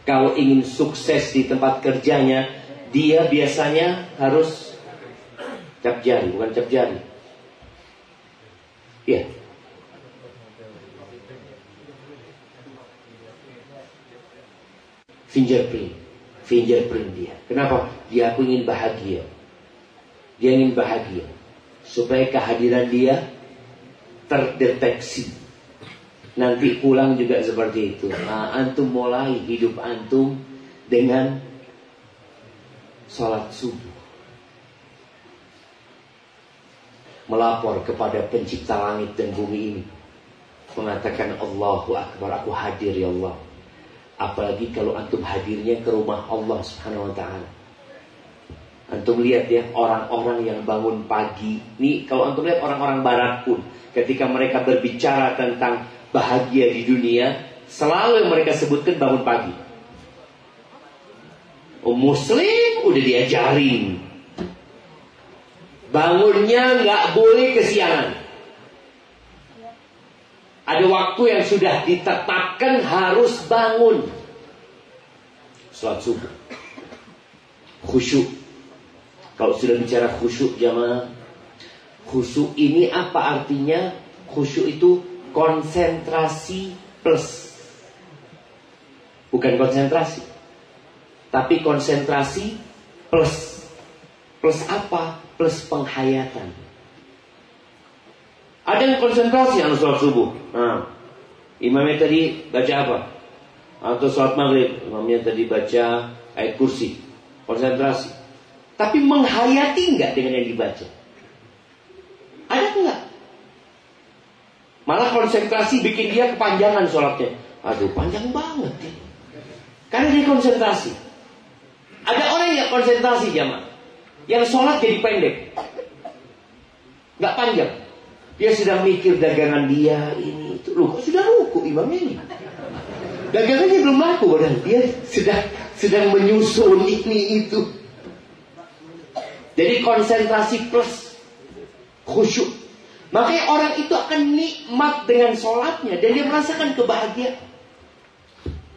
Kalau ingin sukses di tempat kerjanya, dia biasanya harus cap jari, bukan cap jari. Iya. Fingerprint dia. Kenapa? Dia ingin bahagia. Dia ingin bahagia supaya kehadiran dia terdeteksi. Nanti pulang juga seperti itu. Nah, antum mulai hidup antum dengan sholat subuh, melapor kepada pencipta langit dan bumi ini, mengatakan Allahu Akbar, aku hadir ya Allah. Apalagi kalau antum hadirnya ke rumah Allah Subhanahu wa ta'ala. Antum lihat ya, orang-orang yang bangun pagi. Nih, kalau antum lihat orang-orang barat pun, ketika mereka berbicara tentang bahagia di dunia, selalu yang mereka sebutkan bangun pagi. Muslim udah diajarin, bangunnya nggak boleh kesiangan. Ada waktu yang sudah ditetapkan harus bangun. Salat subuh, khusyuk. Kalau sudah bicara khusyuk jamaah, khusyuk ini apa artinya? Khusyuk itu konsentrasi plus. Bukan konsentrasi, tapi konsentrasi plus. Plus apa? Plus penghayatan. Ada yang konsentrasi yang sholat subuh. Nah, imamnya tadi baca apa? Atau sholat maghrib, imamnya tadi baca ayat kursi. Konsentrasi. Tapi menghayati enggak dengan yang dibaca? Ada enggak? Malah konsentrasi bikin dia kepanjangan sholatnya. Aduh, panjang banget ya. Karena dia konsentrasi. Ada orang yang konsentrasi jamaah, yang sholat jadi pendek, nggak panjang. Dia sedang mikir dagangan dia ini itu. Loh, kok sudah ruku imamnya ini? Dagangannya belum laku, padahal dia sedang menyusun ini itu. Jadi konsentrasi plus khusyuk. Makanya orang itu akan nikmat dengan sholatnya dan dia merasakan kebahagiaan.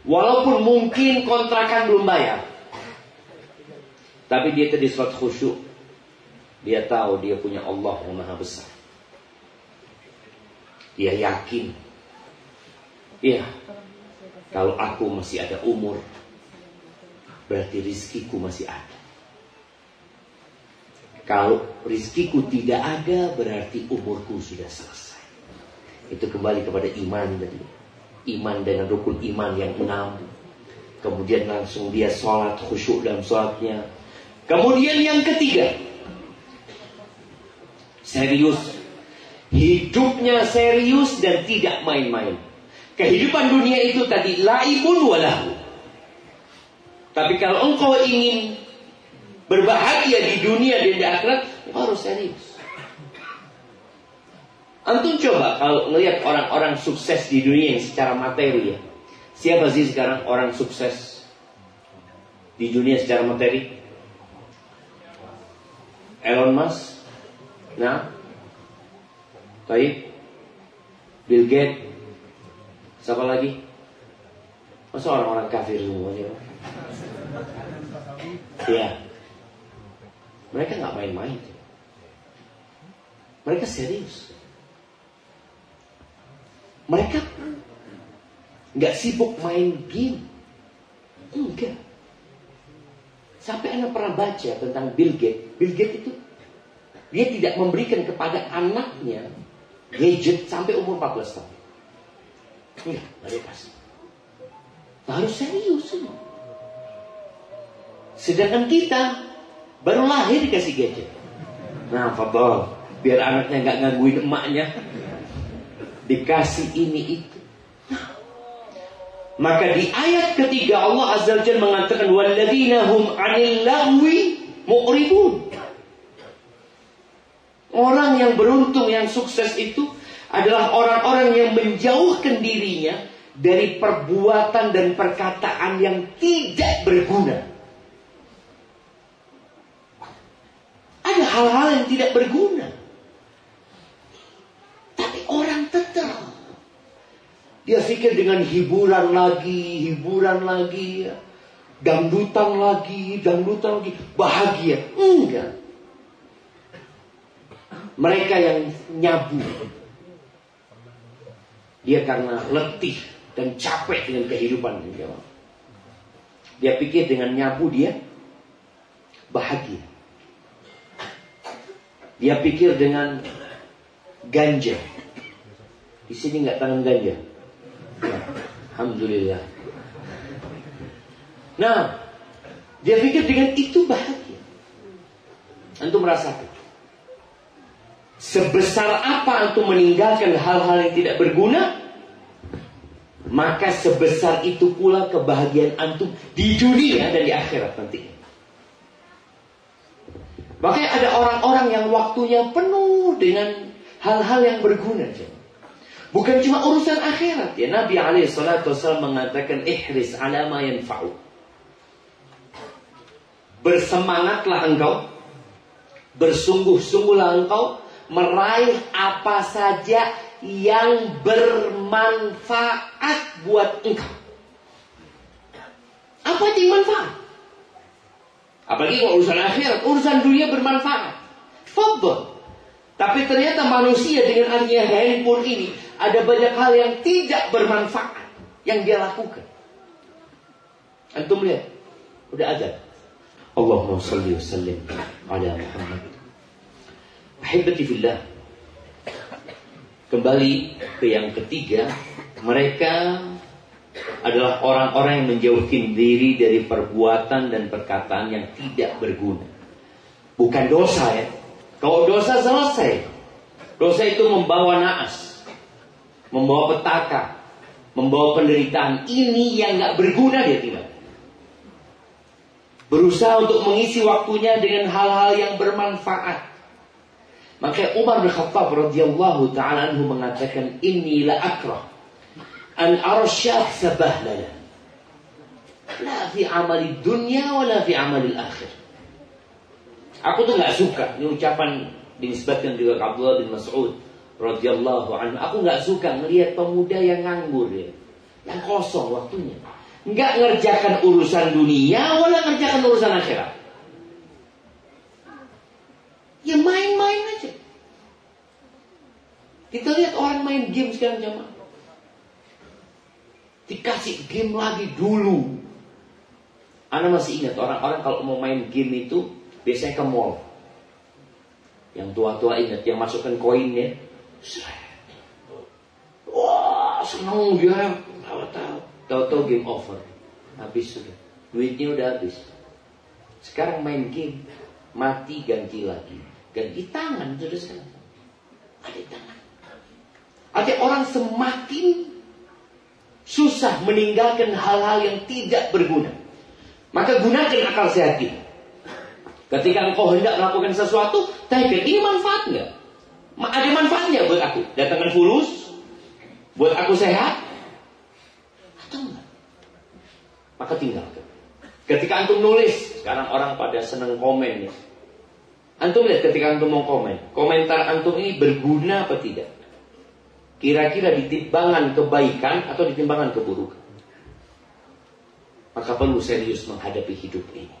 Walaupun mungkin kontrakan belum bayar, tapi dia tadi sholat khusyuk. Dia tahu dia punya Allah yang maha besar. Dia yakin, iya, kalau aku masih ada umur, berarti rizkiku masih ada. Kalau rizkiku tidak ada, berarti umurku sudah selesai. Itu kembali kepada iman tadi. Iman dengan rukun iman yang 6. Kemudian langsung dia sholat, khusyuk dalam sholatnya. Kemudian yang ketiga, serius. Hidupnya serius dan tidak main-main. Kehidupan dunia itu tadi laibun walahu. Tapi kalau engkau ingin berbahagia di dunia dan di akhirat, harus serius. Antum coba kalau ngelihat orang-orang sukses di dunia yang secara materi ya. Siapa sih sekarang orang sukses di dunia secara materi? Elon Musk, nah, baik, Bill Gates, siapa lagi? Masa orang-orang kafir semuanya? Ya, mereka nggak main-main. Mereka serius. Mereka nggak sibuk main game. Enggak. Sampai Anda pernah baca tentang Bill Gates. Bill Gates itu dia tidak memberikan kepada anaknya gadget sampai umur 14 tahun. Enggak, nggak dia kasih. Harus serius ini. Sedangkan kita baru lahir dikasih gadget. Nah, fadol, biar anaknya nggak ngangguin emaknya, dikasih ini itu. Maka di ayat ketiga Allah Azza wa Jalla mengatakan walladzina hum 'anil lahwi mu'ridun. Orang yang beruntung, yang sukses itu adalah orang-orang yang menjauhkan dirinya dari perbuatan dan perkataan yang tidak berguna. Ada hal-hal yang tidak berguna, tapi orang tetap Dia pikir dengan hiburan lagi, ya. Dangdutan lagi, bahagia. Enggak. Mereka yang nyabu, dia karena letih dan capek dengan kehidupan. Dia pikir dengan nyabu dia bahagia. Dia pikir dengan ganja. Di sini nggak tanam ganja. Ya, alhamdulillah. Nah, dia pikir dengan itu bahagia. Antum merasakan sebesar apa antum meninggalkan hal-hal yang tidak berguna, maka sebesar itu pula kebahagiaan antum di dunia dan di akhirat nanti. Makanya ada orang-orang yang waktunya penuh dengan hal-hal yang berguna. Bukan cuma urusan akhirat. Ya, Nabi SAW mengatakan, ihris ala ma yanfa'u. Bersemangatlah engkau, bersungguh-sungguhlah engkau meraih apa saja yang bermanfaat buat engkau. Apa yang manfaat? Apalagi kalau urusan akhirat, urusan dunia bermanfaat. Fadhal. Tapi ternyata manusia dengan adanya handphone ini, ada banyak hal yang tidak bermanfaat yang dia lakukan. Antum lihat, udah azan. Allahumma shalli wa sallim ala Muhammad. Ahibati fillah. Kembali ke yang ketiga, mereka adalah orang-orang yang menjauhkan diri dari perbuatan dan perkataan yang tidak berguna. Bukan dosa ya. Kalau dosa selesai. Dosa itu membawa naas, membawa petaka, membawa penderitaan. Ini yang gak berguna dia tidak. Berusaha untuk mengisi waktunya dengan hal-hal yang bermanfaat. Maka Umar bin Khattab radhiyallahu ta'ala anhu mengatakan, inni la akrah an arsyaf sabahlala la fi amali dunya wa la fi amali akhir. Aku tuh gak suka. Ini ucapan dinisbatkan juga ke Abdullah bin Mas'ud radhiyallahu anhu. Aku gak suka melihat pemuda yang nganggur ya, yang kosong waktunya, gak ngerjakan urusan dunia wala ngerjakan urusan akhirat. Ya main-main aja. Kita lihat orang main game sekarang jamaah. Dikasih game lagi dulu. Ana masih ingat orang-orang kalau mau main game itu biasanya ke mall. Yang tua-tua ingat, yang masukkan koinnya. Wah, senang dia. Tahu-tahu game over. Habis sudah. Duitnya udah habis. Sekarang main game, mati ganti lagi. Ganti tangan sudah sekarang. Ada tangan. Ada orang semakin susah meninggalkan hal-hal yang tidak berguna. Maka gunakan akal sehat kita. Ketika engkau hendak melakukan sesuatu, tanya, ini manfaat nggak? Ada manfaatnya buat aku? Datangkan fulus, buat aku sehat, atau enggak? Maka tinggalkan. Ketika antum nulis, sekarang orang pada senang komen ya. Antum lihat ketika antum mau komen, komentar antum ini berguna apa tidak? Kira-kira ditimbangan kebaikan atau ditimbangan keburukan? Maka perlu serius menghadapi hidup ini.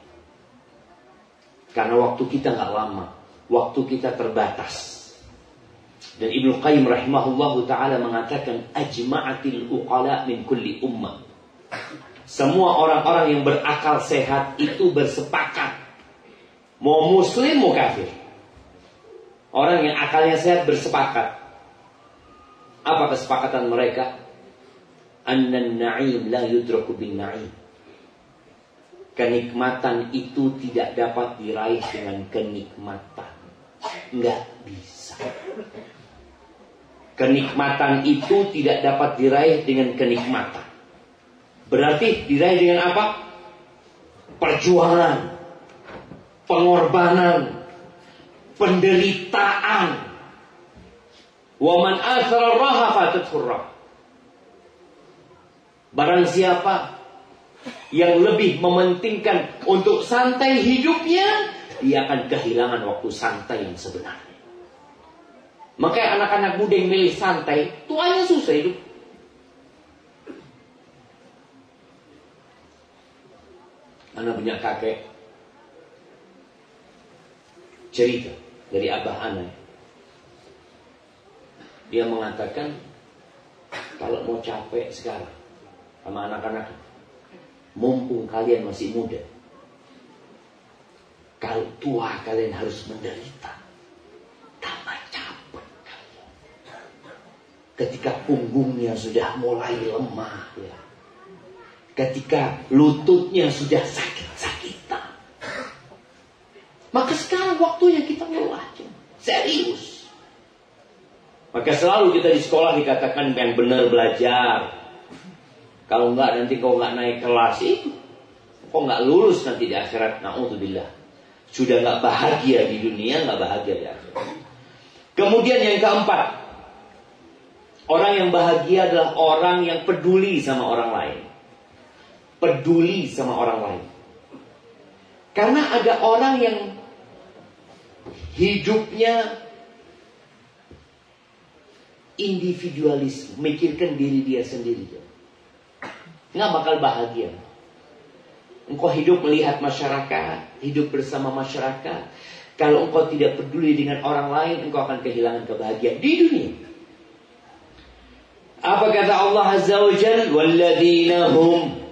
Karena waktu kita gak lama, waktu kita terbatas. Dan Ibnu Qayyim rahimahullahu ta'ala mengatakan, ajma'atil uqala min kulli ummah. Semua orang-orang yang berakal sehat itu bersepakat, mau muslim mau kafir. Orang yang akalnya sehat bersepakat. Apa kesepakatan mereka? Annan na'im la yudraku bin na'im. Kenikmatan itu tidak dapat diraih dengan kenikmatan. Enggak bisa. Kenikmatan itu tidak dapat diraih dengan kenikmatan. Berarti diraih dengan apa? Perjuangan, pengorbanan, penderitaan. Wa man athara raha fatathu rah. Barang siapa yang lebih mementingkan untuk santai hidupnya, dia akan kehilangan waktu santai yang sebenarnya. Makanya anak-anak muda yang milih santai, tuanya susah hidup. Anak punya kakek cerita dari abah anak. Dia mengatakan kalau mau capek sekarang sama anak-anak, mumpung kalian masih muda, kalau tua kalian harus menderita, tambah capek kalian. Ketika punggungnya sudah mulai lemah, ya, ketika lututnya sudah sakit-sakitan, maka sekarang waktunya kita ngeluh, serius. Maka selalu kita di sekolah dikatakan yang benar belajar. Kalau enggak nanti kau enggak naik kelas itu, kau enggak lulus nanti di akhirat. Na'udzubillah. Sudah enggak bahagia di dunia, enggak bahagia di akhirat. Kemudian yang keempat, orang yang bahagia adalah orang yang peduli sama orang lain. Peduli sama orang lain. Karena ada orang yang hidupnya individualis, memikirkan diri dia sendiri, nggak bakal bahagia. Engkau hidup melihat masyarakat, hidup bersama masyarakat. Kalau engkau tidak peduli dengan orang lain, engkau akan kehilangan kebahagiaan di dunia. Apa kata Allah Azza wa Jalla? Walladzina hum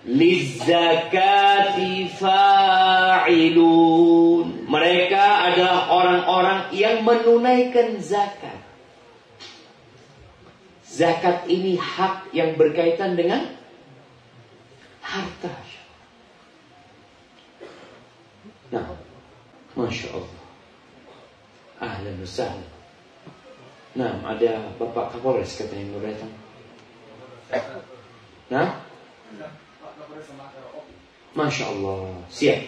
lizzakati fa'ilun. Mereka adalah orang-orang yang menunaikan zakat. Zakat ini hak yang berkaitan dengan harta. Nah, Masya Allah. Ahlan wa sahlan. Nah, ada Bapak Kapolres katanya mau datang. Nah, Masya Allah. Siap.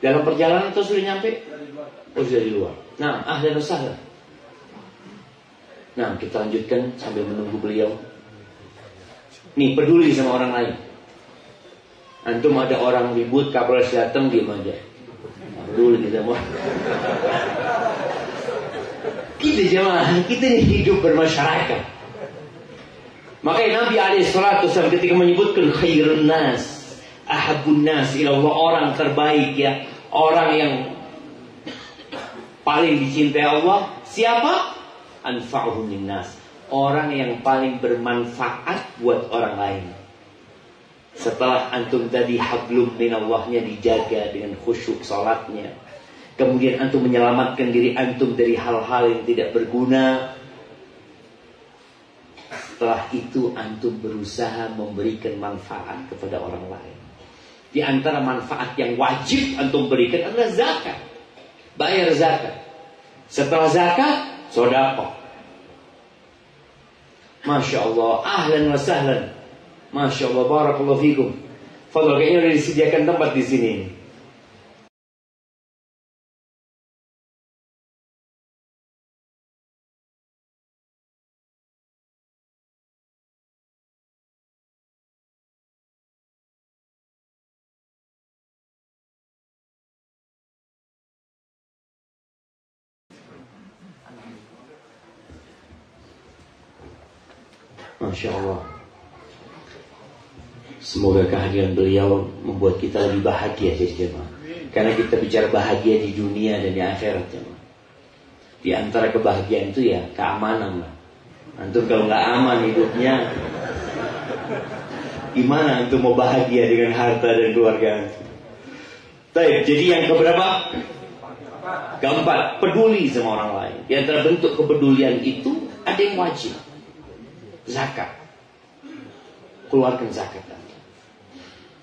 Dalam perjalanan atau sudah nyampe? Oh, sudah di luar. Nah, ahlan wa sahlan. Nah, kita lanjutkan sambil menunggu beliau. Nih, peduli sama orang lain. Antum ada orang ribut, Kapolres datang, diam aja. Peduli kita mau. Kita jemaah, kita ini hidup bermasyarakat. Makanya Nabi SAW ketika menyebutkan khairun nas, ahabun nas ilallah, orang terbaik, ya, orang yang paling dicintai Allah, siapa? Anfa'uhum linnas, orang yang paling bermanfaat buat orang lain. Setelah antum tadi hablum minallahnya dijaga dengan khusyuk salatnya, kemudian antum menyelamatkan diri antum dari hal-hal yang tidak berguna. Setelah itu antum berusaha memberikan manfaat kepada orang lain. Di antara manfaat yang wajib antum berikan adalah zakat. Bayar zakat. Setelah zakat, sedekah. Masya Allah, ahlan wa sahlan. Masya Allah, barakallahu fikum. Fadl, kayaknya udah disediakan tempat di sini. Masya Allah. Semoga kehadiran beliau membuat kita lebih bahagia, jemaah. Karena kita bicara bahagia di dunia dan di akhirat, jemaah. Di antara kebahagiaan itu ya keamanan lah. Antum kalau nggak aman hidupnya, gimana antum mau bahagia dengan harta dan keluarga antum? Baik, jadi yang keberapa? Keempat, peduli sama orang lain. Di antara bentuk kepedulian itu ada yang wajib. Zakat. Keluarkan zakat.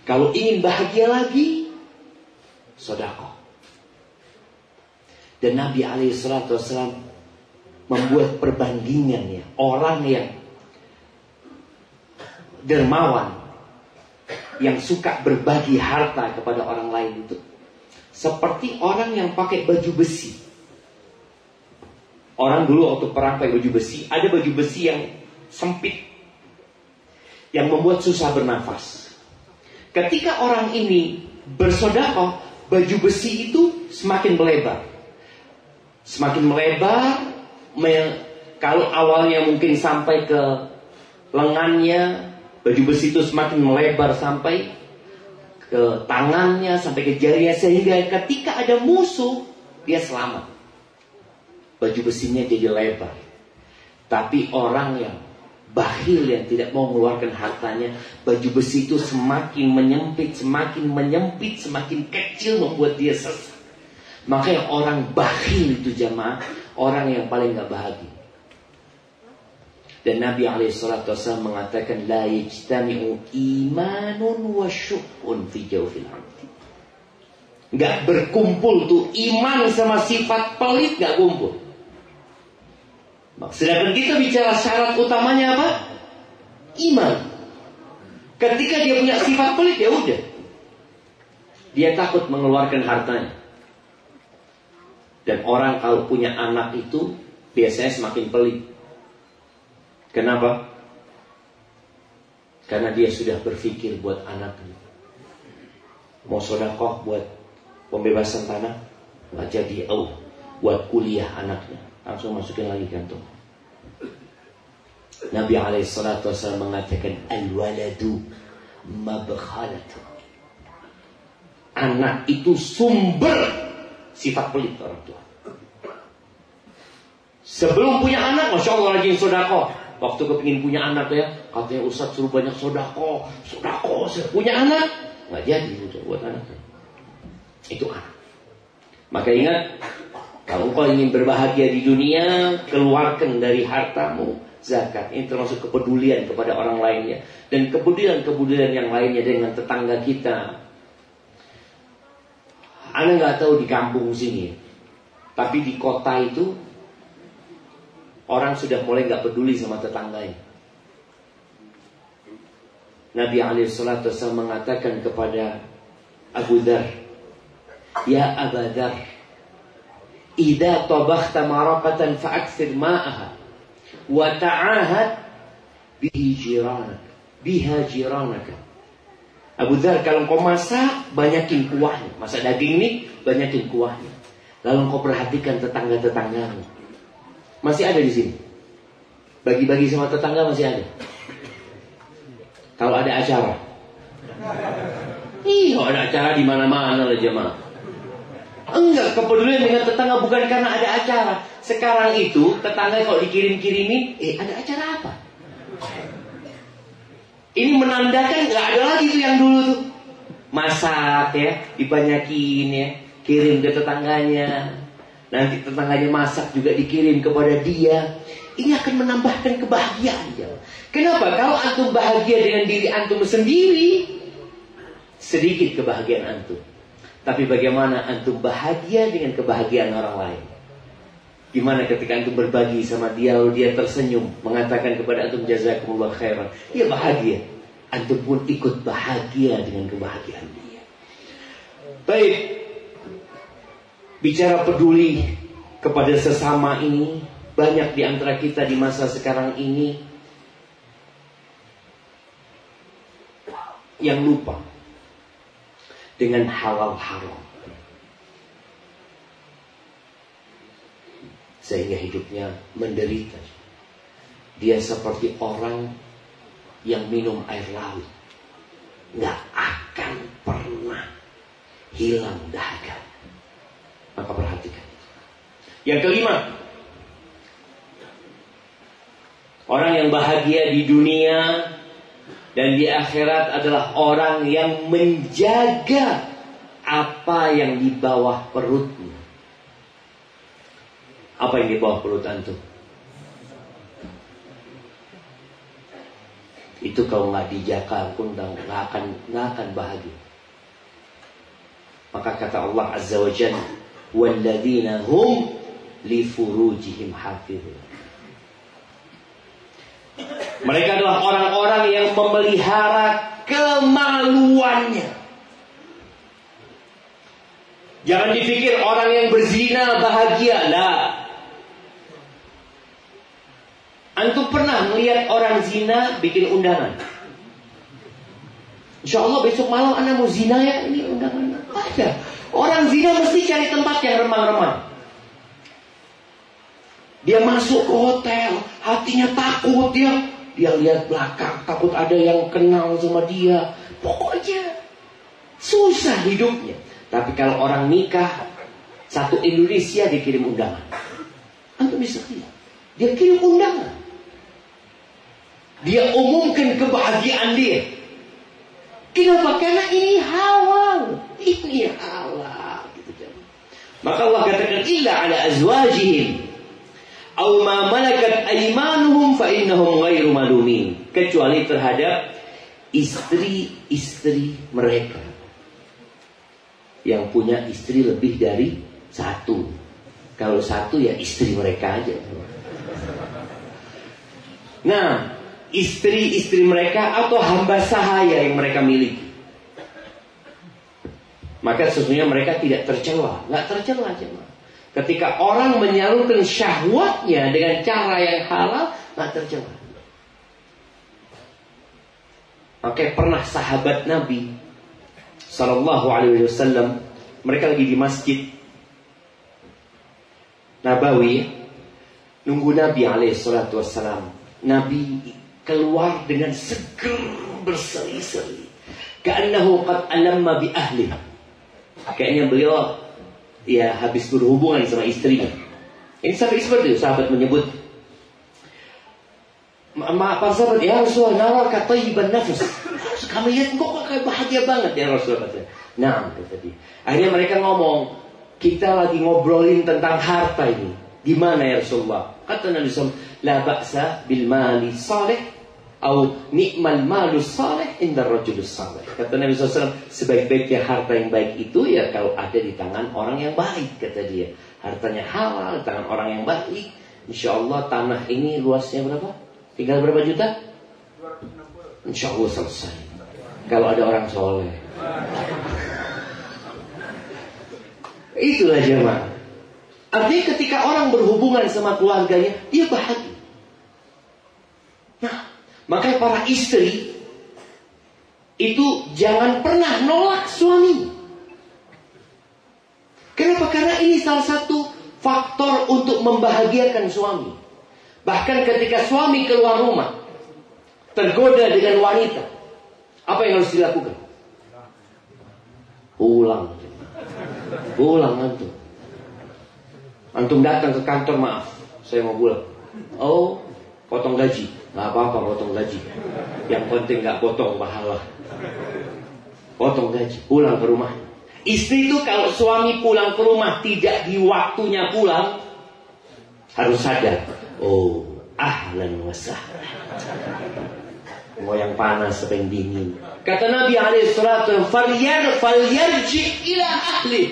Kalau ingin bahagia lagi, sedekah. Dan Nabi SAW membuat perbandingannya. Orang yang dermawan, yang suka berbagi harta kepada orang lain itu seperti orang yang pakai baju besi. Orang dulu waktu perang pakai baju besi, ada baju besi yang sempit, yang membuat susah bernafas. Ketika orang ini bersedekah, baju besi itu semakin melebar. Semakin melebar, kalau awalnya mungkin sampai ke lengannya, baju besi itu semakin melebar sampai ke tangannya, sampai ke jarinya, sehingga ketika ada musuh, dia selamat. Baju besinya jadi lebar. Tapi orang yang bakhil, yang tidak mau mengeluarkan hartanya, baju besi itu semakin menyempit, semakin kecil, membuat dia sesat. Makanya orang bakhil itu jamaah, orang yang paling gak bahagia. Dan Nabi SAW mengatakan, la yajtami'u imanun wa syu'un fi jawfil abdi. Gak berkumpul tuh iman sama sifat pelit, gak kumpul. Sedangkan kita bicara syarat utamanya apa? Iman. Ketika dia punya sifat pelit, ya udah, dia takut mengeluarkan hartanya. Dan orang kalau punya anak itu biasanya semakin pelit. Kenapa? Karena dia sudah berpikir buat anaknya. Mau sedekah buat pembebasan tanah, nggak jadi. Buat kuliah anaknya, langsung masukin lagi kantong. Nabi SAW mengatakan, al-waladu mabkhalatu. Anak itu sumber sifat pelit orang tua. Sebelum punya anak, Masya Allah rajin sedekah. Waktu kepingin punya anak ya, katanya Ustaz suruh banyak sedekah. Punya anak, nggak jadi udah buat anaknya. Itu anak. Maka ingat, kalau kau ingin berbahagia di dunia, keluarkan dari hartamu zakat. Ini termasuk kepedulian kepada orang lainnya. Dan kepedulian yang lainnya dengan tetangga kita. Anda nggak tahu di kampung sini, tapi di kota itu orang sudah mulai nggak peduli sama tetangganya. Nabi SAW mengatakan kepada Abu Dzar, ya Abu Dzar, idza tabakhta maraqatan fa'akthir ma'aha wa ta'ahad biha jiranaka. Abu Dzar, kalau kau masak, banyakin kuahnya. Masak daging nih, banyakin kuahnya. Lalu kau perhatikan tetangga-tetanggamu. Masih ada di sini. Bagi-bagi sama tetangga masih ada. Kalau ada acara. Kalau ada acara di mana-mana lah jemaah. Enggak, kepedulian dengan tetangga bukan karena ada acara. Sekarang itu tetangga kalau dikirim-kirimin, ada acara apa? Ini menandakan nggak ada lagi tuh yang dulu tuh. Masak ya, dibanyakin ya, kirim ke tetangganya. Nanti tetangganya masak juga dikirim kepada dia. Ini akan menambahkan kebahagiaan ya. Kenapa? Kalau antum bahagia dengan diri antum sendiri, sedikit kebahagiaan antum. Tapi bagaimana antum bahagia dengan kebahagiaan orang lain? Gimana ketika antum berbagi sama dia, lalu dia tersenyum, mengatakan kepada antum jazakumullah khairan, ya bahagia. Antum pun ikut bahagia dengan kebahagiaan dia. Baik, bicara peduli kepada sesama ini, banyak di antara kita di masa sekarang ini yang lupa dengan halal haram, sehingga hidupnya menderita. Dia seperti orang yang minum air laut, nggak akan pernah hilang dahaga. Maka perhatikan. Yang kelima, orang yang bahagia di dunia dan di akhirat adalah orang yang menjaga apa yang di bawah perutnya. Apa yang di bawah perut antum? Itu kalau nggak dijaga pun nggak akan bahagia. Maka kata Allah Azza wa Jalla, walladzina hum li furujihim hafizun. Mereka adalah orang-orang yang memelihara kemaluannya. Jangan dipikir orang yang berzina bahagia. Lah. Antum pernah melihat orang zina bikin undangan? Insya Allah besok malam anda mau zina ya, ini undangan. Ada. Orang zina mesti cari tempat yang remang-remang. Dia masuk ke hotel, hatinya takut dia. Dia lihat belakang, takut ada yang kenal sama dia. Pokoknya Susah hidupnya. Tapi kalau orang nikah, satu Indonesia dikirim undangan. Antum bisa lihat. Dia kirim undangan. Dia umumkan kebahagiaan dia. Kenapa? Karena ini halal. Ini halal. Gitu. Maka Allah katakan, illa ala azwajihim aw ma malakat aymanuhum fa innahum ghairu malumin. Kecuali terhadap istri-istri mereka yang punya istri lebih dari satu. Kalau satu ya istri mereka aja. Nah, istri-istri mereka atau hamba sahaya yang mereka miliki, maka sesungguhnya mereka tidak tercela. Nggak tercela jemaah. Ketika orang menyalurkan syahwatnya dengan cara yang halal, nggak tercela. Maka pernah sahabat Nabi Sallallahu Alaihi Wasallam, mereka lagi di masjid Nabawi, nunggu Nabi Alaihi Wasallam. Nabi keluar dengan seger berseri-seri, ka'annahu qad alamma bi ahli. Kayaknya beliau ya habis berhubungan sama istrinya. Ini sampai seperti itu sahabat menyebut, para sahabat, ya Rasulullah, naraka tayyiban nafas. Kami lihat kok kayak bahagia banget ya Rasulullah. Nah, kata dia. Akhirnya mereka ngomong, kita lagi ngobrolin tentang harta ini. Gimana ya Rasulullah? Kata Nabi SAW, la ba'sa bil mali salih atau ni'mal malu salih inda rajulus salih. Kata Nabi SAW, sebaik-baiknya harta yang baik itu ya kalau ada di tangan orang yang baik. Kata dia, hartanya halal di tangan orang yang baik, insya Allah tanah ini luasnya berapa? Tinggal berapa juta? Insya Allah selesai. Kalau ada orang soleh. Itulah jemaah. Artinya ketika orang berhubungan sama keluarganya, dia bahagia. Nah, makanya para istri itu jangan pernah nolak suami. Kenapa? Karena ini salah satu faktor untuk membahagiakan suami. Bahkan ketika suami keluar rumah, tergoda dengan wanita, apa yang harus dilakukan? Pulang antum. Antum datang ke kantor, maaf, saya mau pulang. Oh, potong gaji. Nggak apa-apa potong gaji. Yang penting nggak potong pahala. Potong gaji, pulang ke rumah. Istri itu kalau suami pulang ke rumah tidak di waktunya pulang, harus sadar. Oh, ahlan wa sahlan. Mau yang panas apa yang dingin. Kata Nabi alaihi salatu wasallam, falyarji ila ahli.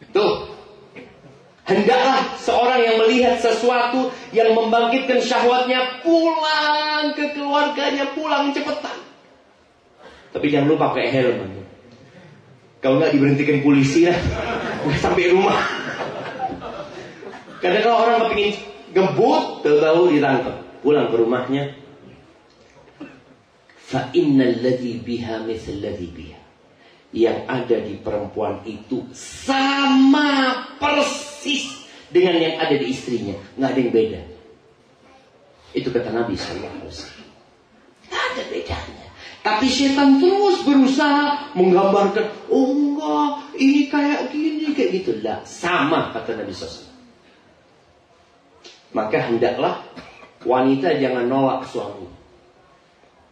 Tuh, hendaklah seorang yang melihat sesuatu yang membangkitkan syahwatnya pulang ke keluarganya, pulang cepetan. Tapi jangan lupa pakai helm. Kalau nggak diberhentikan polisi ya, sampai rumah. Karena kalau orang kepingin ngebut, tahu ditangkap, pulang ke rumahnya. Fa innal ladzi biha mithal ladzi biha. Yang ada di perempuan itu sama persis dengan yang ada di istrinya, nggak ada yang beda. Itu kata Nabi SAW. Nggak ada bedanya. Tapi setan terus berusaha menggambarkan, oh enggak, ini kayak gini, kayak gitu. Lah, sama kata Nabi SAW. Maka hendaklah wanita jangan nolak suami.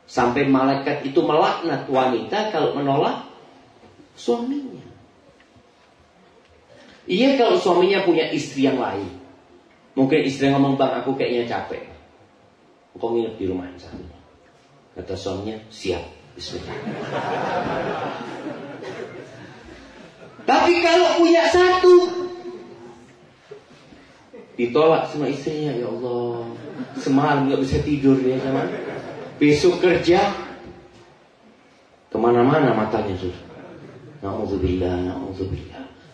Sampai malaikat itu melaknat wanita kalau menolak suaminya. Iya, kalau suaminya punya istri yang lain. Mungkin istri ngomong, bang aku kayaknya capek, engkau nginep di rumah saya. Kata suaminya, siap, bismillah. Tapi kalau punya satu, ditolak sama istrinya, ya Allah, semalam gak bisa tidur ya sama. Besok kerja, kemana-mana matanya sudah. Na'udzubillah.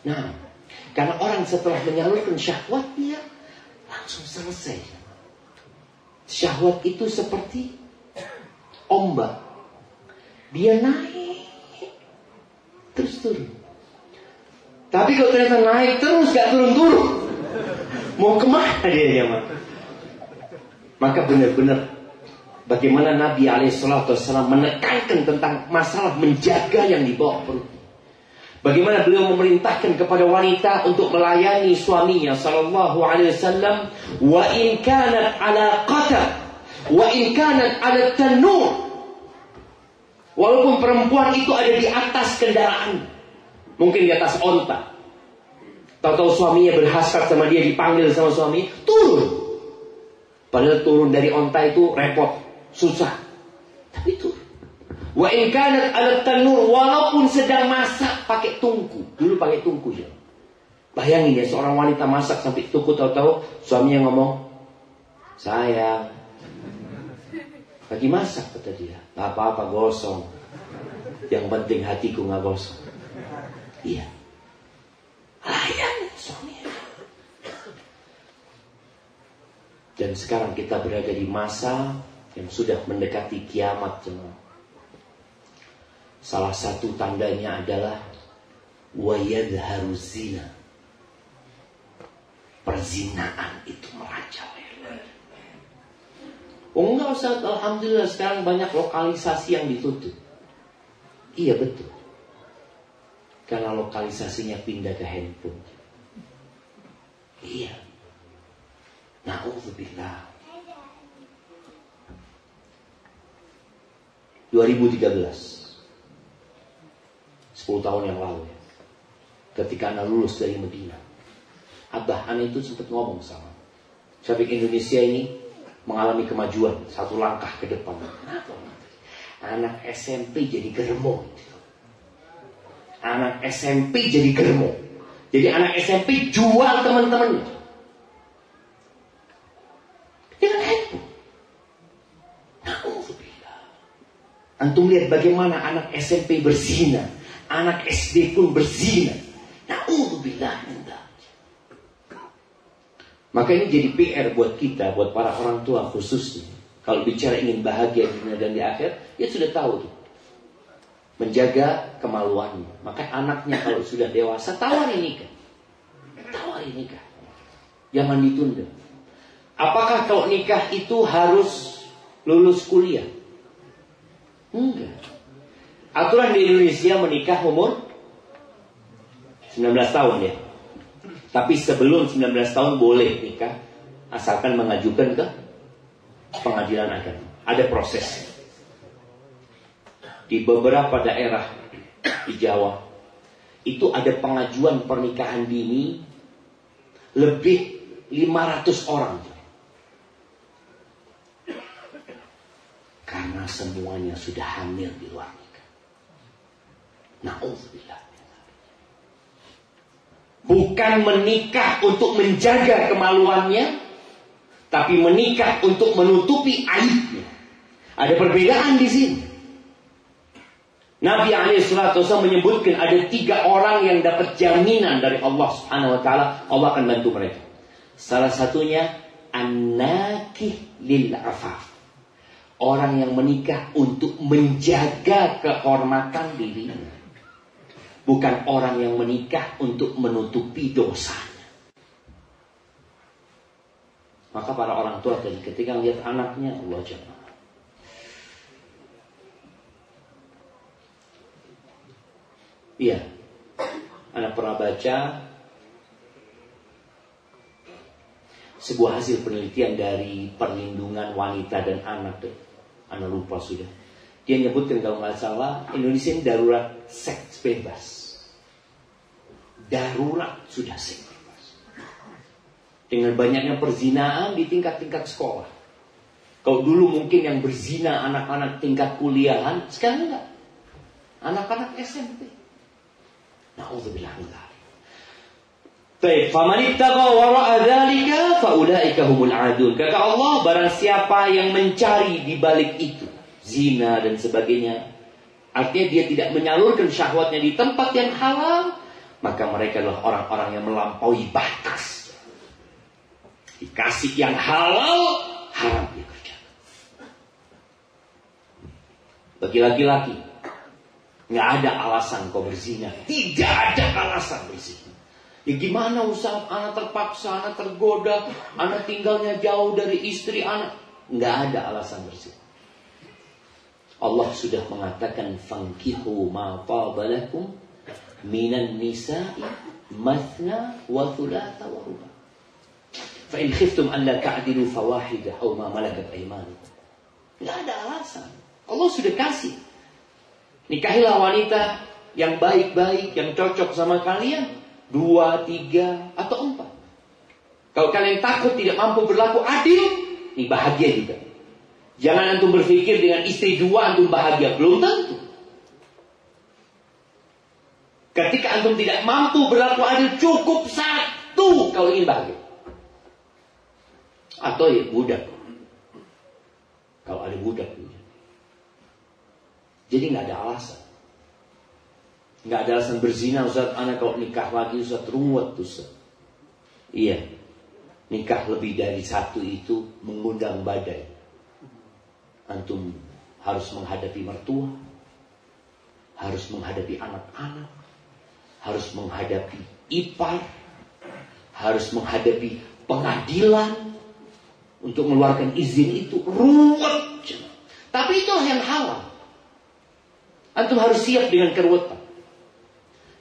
Nah, karena orang setelah menyalurkan syahwatnya langsung selesai. Syahwat itu seperti ombak, dia naik terus turun. Tapi kalau ternyata naik terus gak turun-turun, mau kemana dia ya? Maka benar-benar Bagaimana Nabi SAW menekankan tentang masalah menjaga yang di bawah perutnya. Bagaimana beliau memerintahkan kepada wanita untuk melayani suaminya sallallahu alaihi wasallam, wa in kanat ala qatar, wa in kanat ala tanur. Walaupun perempuan itu ada di atas kendaraan, mungkin di atas onta. Tahu-tahu suaminya berhasrat sama dia, dipanggil sama suami, turun. Padahal turun dari onta itu repot, susah. Tapi turun. Wa in kanat 'ala tanur, walaupun sedang masak pakai tungku. Dulu pakai tungku ya. Bayangin ya, seorang wanita masak sampai tungku, tahu-tahu suaminya ngomong, "Sayang, lagi masak," kata dia. "Gak apa-apa, gosong. Yang penting hatiku gak gosong." Iya. Layan suaminya. Dan sekarang kita berada di masa yang sudah mendekati kiamat, jemaah. Salah satu tandanya adalah wayadharu zina. Perzinaan itu merajalela. Oh enggak Ustaz, alhamdulillah sekarang banyak lokalisasi yang ditutup. Iya betul. Karena lokalisasinya pindah ke handphone. Iya. Na'udzubillah. 2013. 10 tahun yang lalu ya. Ketika anak lulus dari Medina, abah anak itu sempat ngomong sama saya, pikir Indonesia ini mengalami kemajuan satu langkah ke depan. Kenapa? Anak SMP jadi germo. Anak SMP jadi germo. Jadi anak SMP jual teman-temannya dengan handphone. Na'udzubillah. Antum lihat bagaimana anak SMP berzina, anak SD pun berzina. Na'udzubillah. Maka ini jadi PR buat kita, buat para orang tua khususnya. Kalau bicara ingin bahagia di dunia dan di akhir, ya sudah tahu tuh. Menjaga kemaluannya. Maka anaknya kalau sudah dewasa, tawari nikah. Tawari nikah. Jangan ditunda. Apakah kalau nikah itu harus lulus kuliah? Enggak. Aturan di Indonesia menikah umur 19 tahun ya. Tapi sebelum 19 tahun boleh nikah, asalkan mengajukan ke pengadilan agama. Ada proses. Di beberapa daerah di Jawa itu ada pengajuan pernikahan dini lebih 500 orang. Karena semuanya sudah hamil di luar nikah. Na'udzubillah. Bukan menikah untuk menjaga kemaluannya, tapi menikah untuk menutupi aibnya. Ada perbedaan di sini. Nabi SAW menyebutkan ada 3 orang yang dapat jaminan dari Allah Subhanahu Wa Taala, Allah akan bantu mereka. Salah satunya an-nakih lil afaf. Orang yang menikah untuk menjaga kehormatan dirinya. Bukan orang yang menikah untuk menutupi dosanya. Maka para orang tua tadi ketika melihat anaknya, Allah jemaah. Iya, anak pernah baca sebuah hasil penelitian dari perlindungan wanita dan anak. Anak lupa sudah. Dia nyebutkan kalau nggak salah, Indonesia ini darurat seks bebas. Darurat sudah seks bebas. Dengan banyaknya perzinaan di tingkat-tingkat sekolah. Kalau dulu mungkin yang berzina anak-anak tingkat kuliahan, sekarang enggak. Anak-anak SMP. Na'udzubillah min dzalik. Baik, faman ittaqa wara'a dzalika fa ulaika humul 'adun. Kata Allah, barang siapa yang mencari di balik itu, zina dan sebagainya, artinya dia tidak menyalurkan syahwatnya di tempat yang halal, maka mereka adalah orang-orang yang melampaui batas. Dikasih yang halal, haram dia kerjakan. Bagi laki-laki, nggak ada alasan kau berzina. Tidak ada alasan berzina. Ya gimana Ustaz, anak terpaksa, anak tergoda, anak tinggalnya jauh dari istri, anak. Nggak ada alasan berzina. Allah sudah mengatakan fankihu ma tabalakum minan nisa'i mathna wa thulatha wa ruba. Fa in khiftum an la ta'dilu fawahidah aw ma malakat aymanukum. Enggak ada alasan. Allah sudah kasih. Nikahilah wanita yang baik-baik, yang cocok sama kalian, 2, 3 atau 4. Kalau kalian takut tidak mampu berlaku adil, ini bahagia juga. Jangan antum berpikir dengan istri 2 antum bahagia, belum tentu. Ketika antum tidak mampu berlaku adil, cukup 1 kalau ingin bahagia. Atau ya budak. Kalau ada budak. Jadi nggak ada alasan. Nggak ada alasan berzina, Ustaz. Anak kalau nikah lagi, Ustaz, ruwet, Ustaz. Iya. Nikah lebih dari 1 itu mengundang badai. Antum harus menghadapi mertua, harus menghadapi anak-anak, harus menghadapi ipar, harus menghadapi pengadilan untuk mengeluarkan izin itu. Ruwet. Tapi itu yang halal. Antum harus siap dengan keruwetan.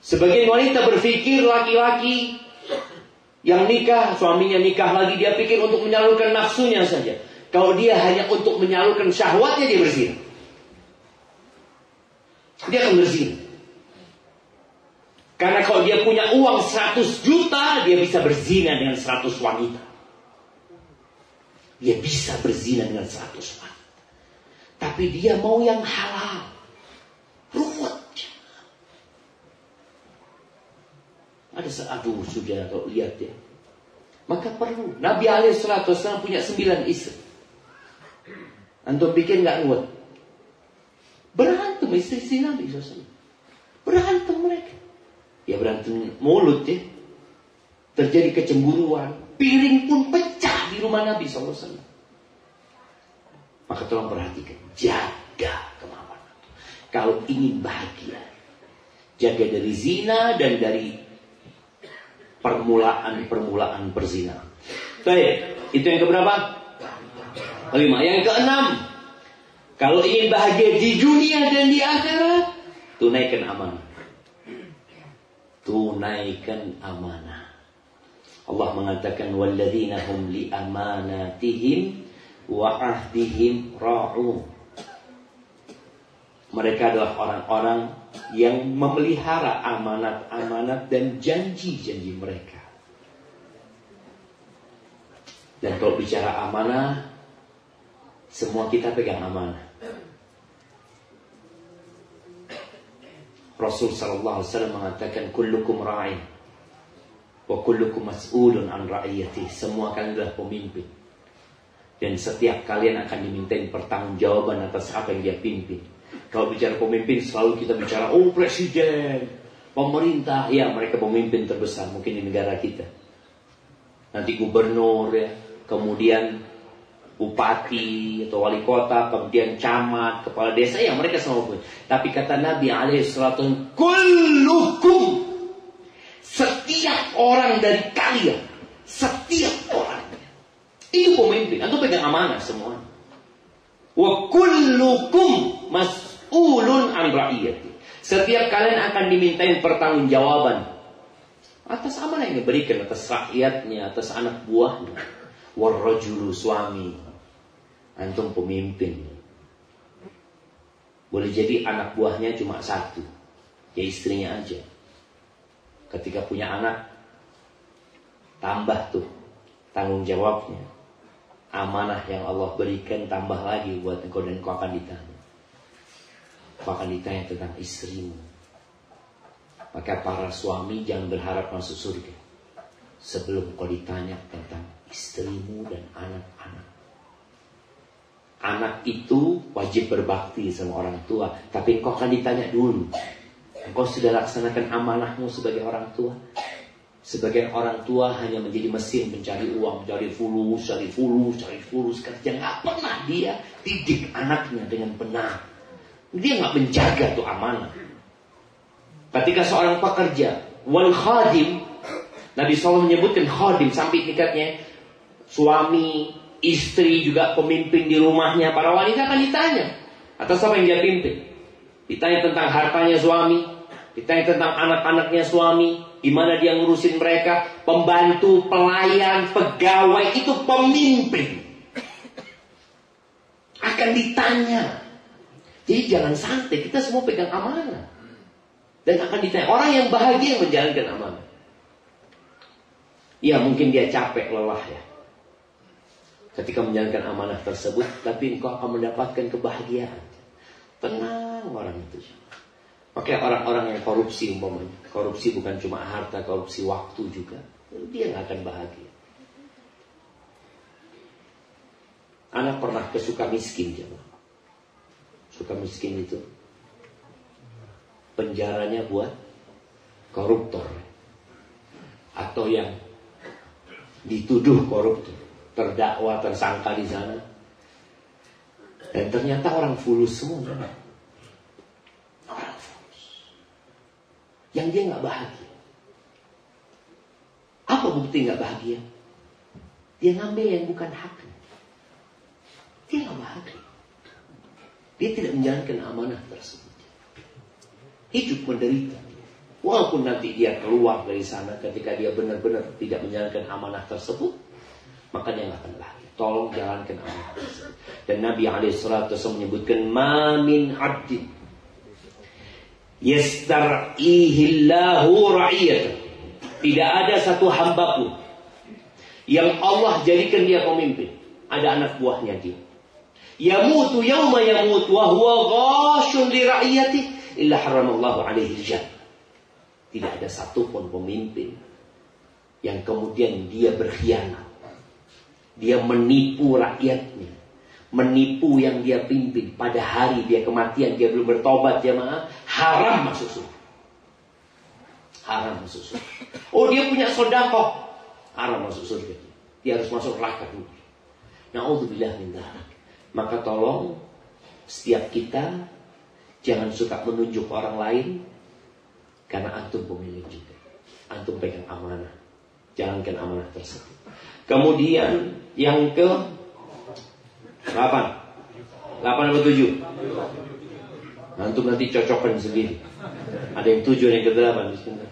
Sebagian wanita berpikir laki-laki yang nikah, suaminya nikah lagi, dia pikir untuk menyalurkan nafsunya saja. Kalau dia hanya untuk menyalurkan syahwatnya, dia berzina. Dia akan berzina. Karena kalau dia punya uang 100 juta, dia bisa berzina dengan 100 wanita. Dia bisa berzina dengan 100 wanita. Tapi dia mau yang halal. Ruwet. Ada aduh sudah kalau lihat ya. Maka perlu. Nabi SAW punya 9 istri. Antum pikir nggak ruwet? Berantem istri Nabi SAW. Berantem mereka. Ya berantem mulut ya. Terjadi kecemburuan. Piring pun pecah di rumah Nabi SAW. Maka tolong perhatikan. Jaga kemampuan. Kalau ingin bahagia. Jaga dari zina dan dari permulaan perzinahan. Baik, itu yang keberapa? 5. Yang ke-6, kalau ingin bahagia di dunia dan di akhirat, tunaikan amanah. Tunaikan amanah. Allah mengatakan walladzina hum li amanatihim wa ahdihim ra'un. Mereka adalah orang-orang yang memelihara amanat-amanat dan janji-janji mereka. Dan kalau bicara amanah, semua kita pegang amanah. Rasul sallallahu alaihi wasallam mengatakan kullukum ra'in wa kullukum mas'ulun an ra'iyati. Semua kalian adalah pemimpin. Dan setiap kalian akan dimintain pertanggungjawaban atas apa yang dia pimpin. Kalau bicara pemimpin selalu kita bicara presiden, pemerintah, ya mereka pemimpin terbesar mungkin di negara kita. Nanti gubernur ya, kemudian bupati atau wali kota, kemudian camat, kepala desa, ya mereka semua pun. Tapi kata Nabi alaihissalam, kullukum, setiap orang dari kalian, setiap orang itu pemimpin. Antum pegang amanah semua. Wa kullukum mas'ulun an ra'iyati. Setiap kalian akan dimintain pertanggungjawaban atas amanah yang diberikan atas rakyatnya, atas anak buahnya. Warrajulu, suami, antum pemimpin. Boleh jadi anak buahnya cuma 1, ya istrinya aja. Ketika punya anak, tambah tuh tanggung jawabnya. Amanah yang Allah berikan tambah lagi buat engkau, dan engkau akan ditanya. Engkau akan ditanya tentang istrimu. Maka para suami jangan berharap masuk surga sebelum kau ditanya tentang istrimu dan anak-anak. Anak itu wajib berbakti sama orang tua, tapi engkau akan ditanya dulu. Engkau sudah laksanakan amanahmu sebagai orang tua? Sebagian orang tua hanya menjadi mesin mencari uang, cari fulus, kerja. Nggak pernah dia didik anaknya dengan benar. Dia nggak menjaga tuh amanah. Ketika seorang pekerja, wal khadim, Nabi SAW menyebutkan khadim sampai tingkatnya suami, istri juga pemimpin di rumahnya. Para wanita akan ditanya, Atas apa yang dia pimpin? Ditanya tentang hartanya suami, ditanya tentang anak-anaknya suami, gimana dia ngurusin mereka, pembantu, pelayan, pegawai, itu pemimpin. Akan ditanya. Jadi jangan santai, kita semua pegang amanah. Dan akan ditanya, orang yang bahagia yang menjalankan amanah. Ya mungkin dia capek, lelah ya ketika menjalankan amanah tersebut, tapi engkau akan mendapatkan kebahagiaan. Tenang orang itu. Makanya orang-orang yang korupsi umpamanya, korupsi bukan cuma harta, korupsi waktu juga, dia nggak akan bahagia. Anak pernah ke Sukamiskin, jemaah. Sukamiskin itu penjaranya buat koruptor atau yang dituduh koruptor, terdakwa, tersangka di sana. Dan ternyata orang fulus semua, orang fulus, yang dia nggak bahagia. Apa bukti nggak bahagia? Dia ngambil yang bukan haknya. Dia nggak bahagia. Dia tidak menjalankan amanah tersebut. Hidup menderita. Walaupun nanti dia keluar dari sana ketika dia benar-benar tidak menjalankan amanah tersebut, maka dia nggak akan bahagia. Tolong jalankan amanah tersebut. Dan Nabi SAW menyebutkan, ma min abdin yastar'ihillahu ra'iyatan. Tidak ada satu hamba pun yang Allah jadikan dia pemimpin. Ada anak buahnya dia. Yamutu yawma yamut wa huwa ghashun li ra'iyatihi illa haramallahu alaihi jannah. Tidak ada satupun pemimpin yang kemudian dia berkhianat. Dia menipu rakyatnya, menipu yang dia pimpin. Pada hari dia kematian, dia belum bertobat, jemaah, haram masuk surga. Haram masuk surga. Oh, dia punya sedekah, haram masuk surga. Dia harus masuk neraka dulu. Na'udzubillah min dzalik. Maka tolong setiap kita jangan suka menunjuk orang lain, karena antum pemilik juga. Antum pegang amanah. Jalankan amanah tersebut. Kemudian yang ke 8 atau 7? Antum nanti cocokkan sendiri. Ada yang 7, ada yang ke 8. Bismillah.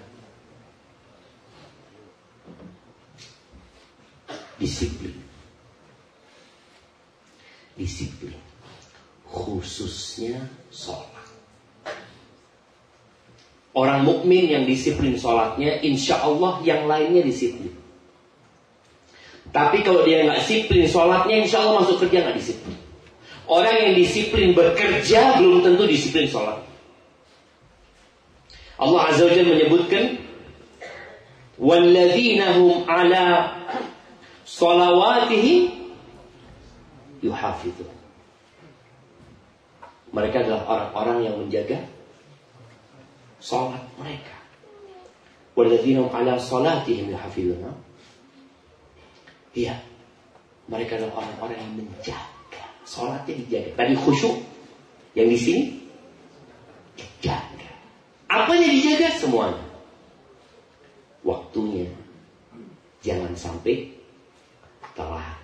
Disiplin. Disiplin. Khususnya sholat. Orang mukmin yang disiplin sholatnya, insya Allah yang lainnya disiplin. Tapi kalau dia nggak disiplin sholatnya, insya Allah masuk kerja nggak disiplin. Orang yang disiplin bekerja belum tentu disiplin sholat. Allah Azza wa Jalla menyebutkan, walladzina hum ala sholawatihim yuhafidhun. Mereka adalah orang-orang yang menjaga salat mereka. Walladzina hum ala salatihim yuhafizun. Iya. Mereka adalah orang-orang yang menjaga salatnya, dijaga. Tadi khusyuk, yang di sini dijaga. Apanya dijaga? Semuanya. Waktunya jangan sampai telat.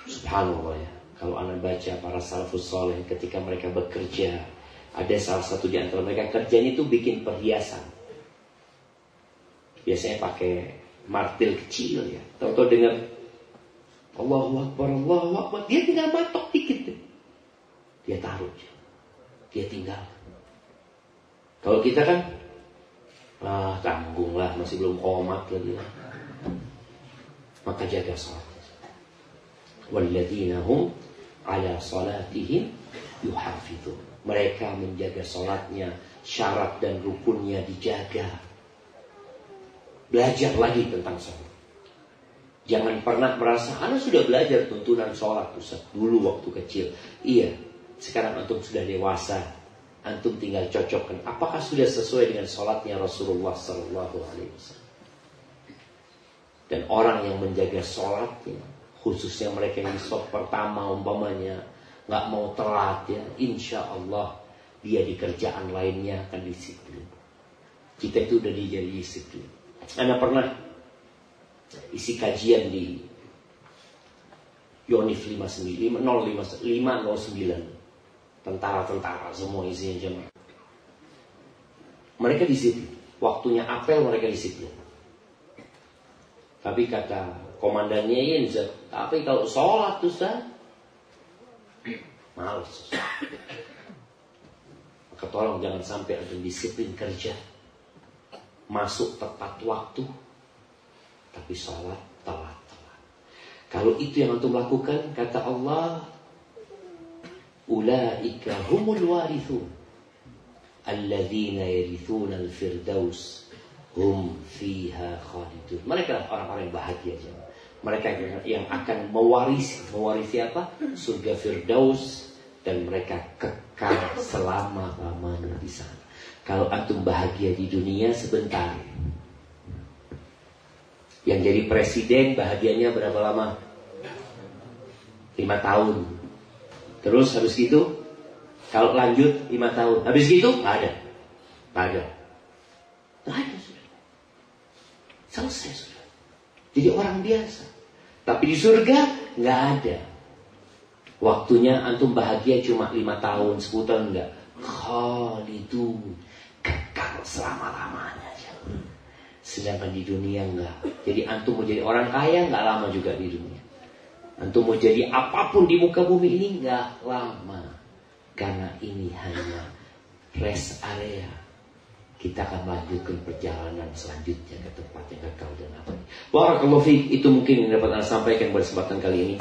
Subhanallah ya. Kalau anda baca para salafus saleh ketika mereka bekerja, ada salah satu di antara mereka kerjanya itu bikin perhiasan. Biasanya pakai martil kecil ya. Tahu-tahu dengar Allahu Akbar, Allahu Akbar, dia tinggal matok dikit deh. Dia taruh, dia tinggal. Kalau kita kan, tanggung lah, masih belum qomat lagi. Maka jaga salat. Walladzina hum ala salatihim yuhafizun. Mereka menjaga salatnya, syarat dan rukunnya dijaga. Belajar lagi tentang salat. Jangan pernah merasa, Anda sudah belajar tuntunan salat Ustaz dulu waktu kecil. Iya, sekarang antum sudah dewasa. Antum tinggal cocokkan. Apakah sudah sesuai dengan salatnya Rasulullah SAW? Dan orang yang menjaga salatnya, khususnya mereka yang di saf pertama umpamanya, nggak mau telat ya, insya Allah dia di kerjaan lainnya akan disiplin. Kita itu udah jadi disiplin. Anda pernah isi kajian di Yonif 509. tentara-tentara semua isinya jemaah. Mereka disiplin. Waktunya apel mereka disiplin. Tapi kata komandannya ini, tapi kalau sholat tuh Ustaz, males. Maka tolong jangan sampai ada disiplin kerja. Masuk tepat waktu, tapi sholat telat. Kalau itu yang antum lakukan, kata Allah, ulaika humul warithun alladzina yarithuna al-firdaus hum fiha khalidun. Mereka orang-orang yang bahagia. Mereka yang akan mewarisi apa? Surga Firdaus, dan mereka kekal selama-lamanya di sana. Kalau antum bahagia di dunia sebentar. Yang jadi presiden bahagianya berapa lama? 5 tahun. Terus habis itu, kalau lanjut 5 tahun. Habis itu nggak ada. Sudah. Selesai sudah. Jadi orang biasa. Tapi di surga nggak ada. Waktunya antum bahagia cuma 5 tahun, 10 tahun enggak. Khalidun, kekal selama-lamanya. Sedangkan di dunia enggak. Jadi antum mau jadi orang kaya enggak lama juga di dunia. Antum mau jadi apapun di muka bumi ini enggak lama. Karena ini hanya rest area. Kita akan melanjutkan perjalanan selanjutnya ke tempat yang kekal dan abadi. Barakallahu fiik. Itu mungkin yang dapat saya sampaikan pada kesempatan kali ini.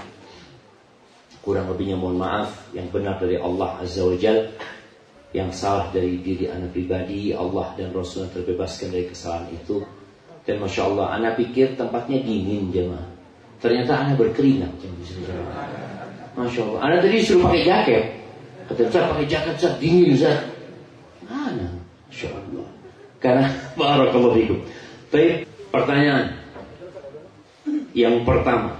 Kurang lebihnya mohon maaf. Yang benar dari Allah Azza wa Jalla. Yang salah dari diri anak pribadi, Allah dan Rasulnya terbebaskan dari kesalahan itu. Dan Masya Allah, anak pikir tempatnya dingin jemaah. Ternyata anak berkeringat. Masya Allah, anak tadi suruh pakai jaket. Kata Ustaz, pakai jaket Ustaz, dingin Ustaz. Mana? Masya Allah. Karena barakallahu fikum. Baik, pertanyaan yang pertama.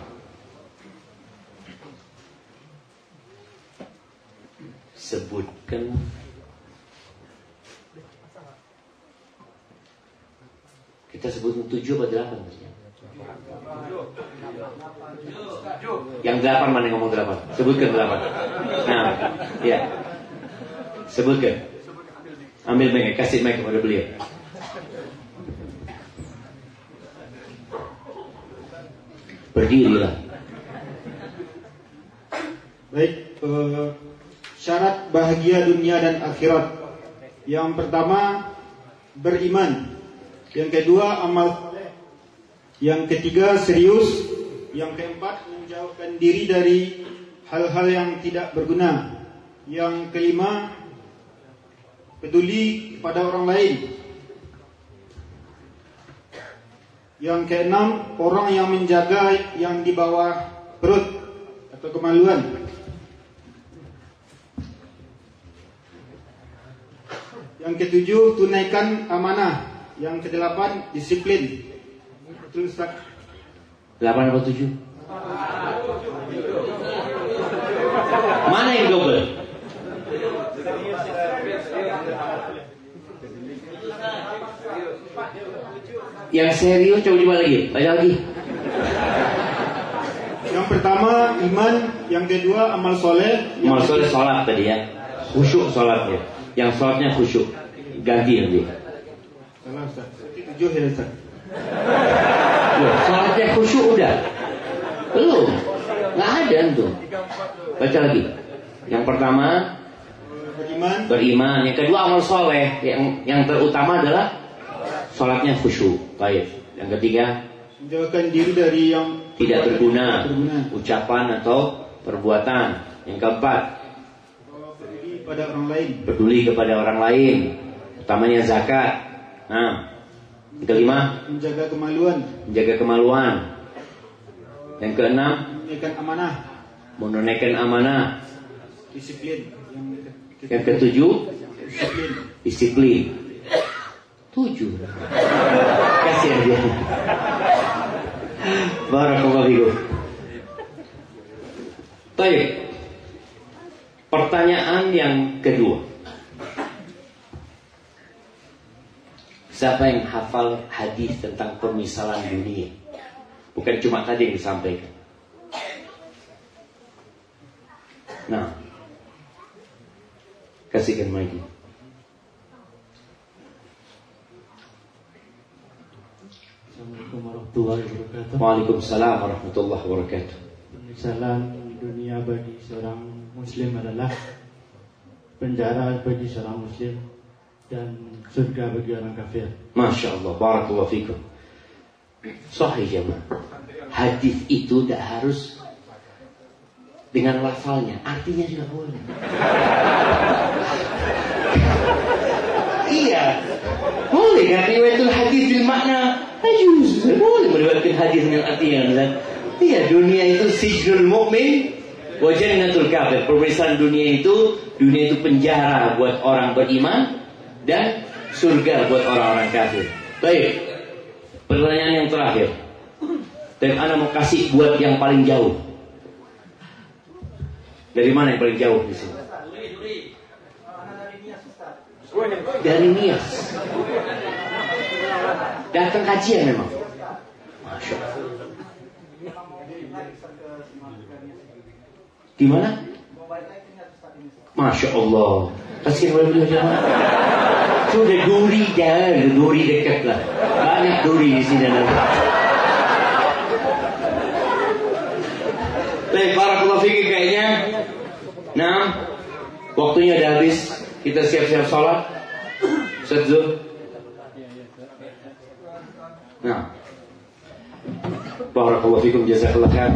Sebutkan kita sebut 7 atau 8? Yang 8 mana yang ngomong 8? Sebutkan 8. Nah, ya. Sebutkan. Ambil mic, kasih mic kepada beliau. Berdirilah. Baik, syarat bahagia dunia dan akhirat. Yang pertama, beriman. Yang kedua, amal saleh. Yang ketiga, serius. Yang keempat, menjauhkan diri dari hal-hal yang tidak berguna. Yang kelima, peduli kepada orang lain. Yang keenam, orang yang menjaga yang di bawah perut atau kemaluan. Yang ketujuh, tunaikan amanah. Yang kedelapan, disiplin. Betul Ustaz? 8 atau 7? Mana yang double? Yang serius coba lagi. Baca lagi. Yang pertama, iman. Yang kedua, amal soleh. Amal soleh sholat tadi ya. Khusyuk sholatnya. Yang sholatnya khusyuk. Ganti nanti. Salah Ustaz. 7 ya Ustaz. Loh, sholatnya khusyuk udah. Belum. Nggak ada tuh. Baca lagi. Yang pertama beriman. Yang kedua amal soleh. Yang terutama adalah sholatnya khusyuk. Baik. Yang ketiga, menjauhkan diri dari yang tidak berguna, ucapan atau perbuatan. Yang keempat, peduli pada orang lain. Peduli kepada orang lain. Utamanya zakat. Nah, yang kelima, menjaga kemaluan. Menjaga kemaluan. Yang keenam, menunaikan amanah. Menunaikan amanah. Disiplin. Yang ketujuh, disiplin. 7. Kasih aja. Barakallahu fikum. Baik. Pertanyaan yang kedua. Siapa yang hafal hadis tentang pemisalan dunia? Bukan cuma tadi yang disampaikan. Nah, kasihkan mic. Assalamualaikum warahmatullahi wabarakatuh. Waalaikumsalam warahmatullahi wabarakatuh. Penyesalan dunia bagi seorang muslim adalah penjara bagi seorang muslim dan surga bagi orang kafir. Masya Allah, barakallahu fikum. Sahih jemaah. Hadis itu tidak harus dengan lafalnya, artinya juga boleh. Iya, boleh kan riwayatul hadis bil makna. Boleh meriwayatkan hadis dengan artinya. Iya, dunia itu sijnul mu'min wa jannatul kafir. Pemeriksaan dunia itu penjara buat orang beriman dan surga buat orang-orang kafir. Baik. Pertanyaan yang terakhir. Dan Anda mau kasih buat yang paling jauh. Dari mana yang paling jauh di sini? Dari Nias. Datang kajian memang. Masya Allah. Di mana? Masya Allah. Kasih beliau jangan. Sudah duri dekat lah. Banyak duri di sini. Baik, barakallahu fiik kayaknya. Nah, waktunya udah habis. Kita siap-siap sholat. Ustaz Zul. Nah, barakallahu fiikum, jazakallahu khair.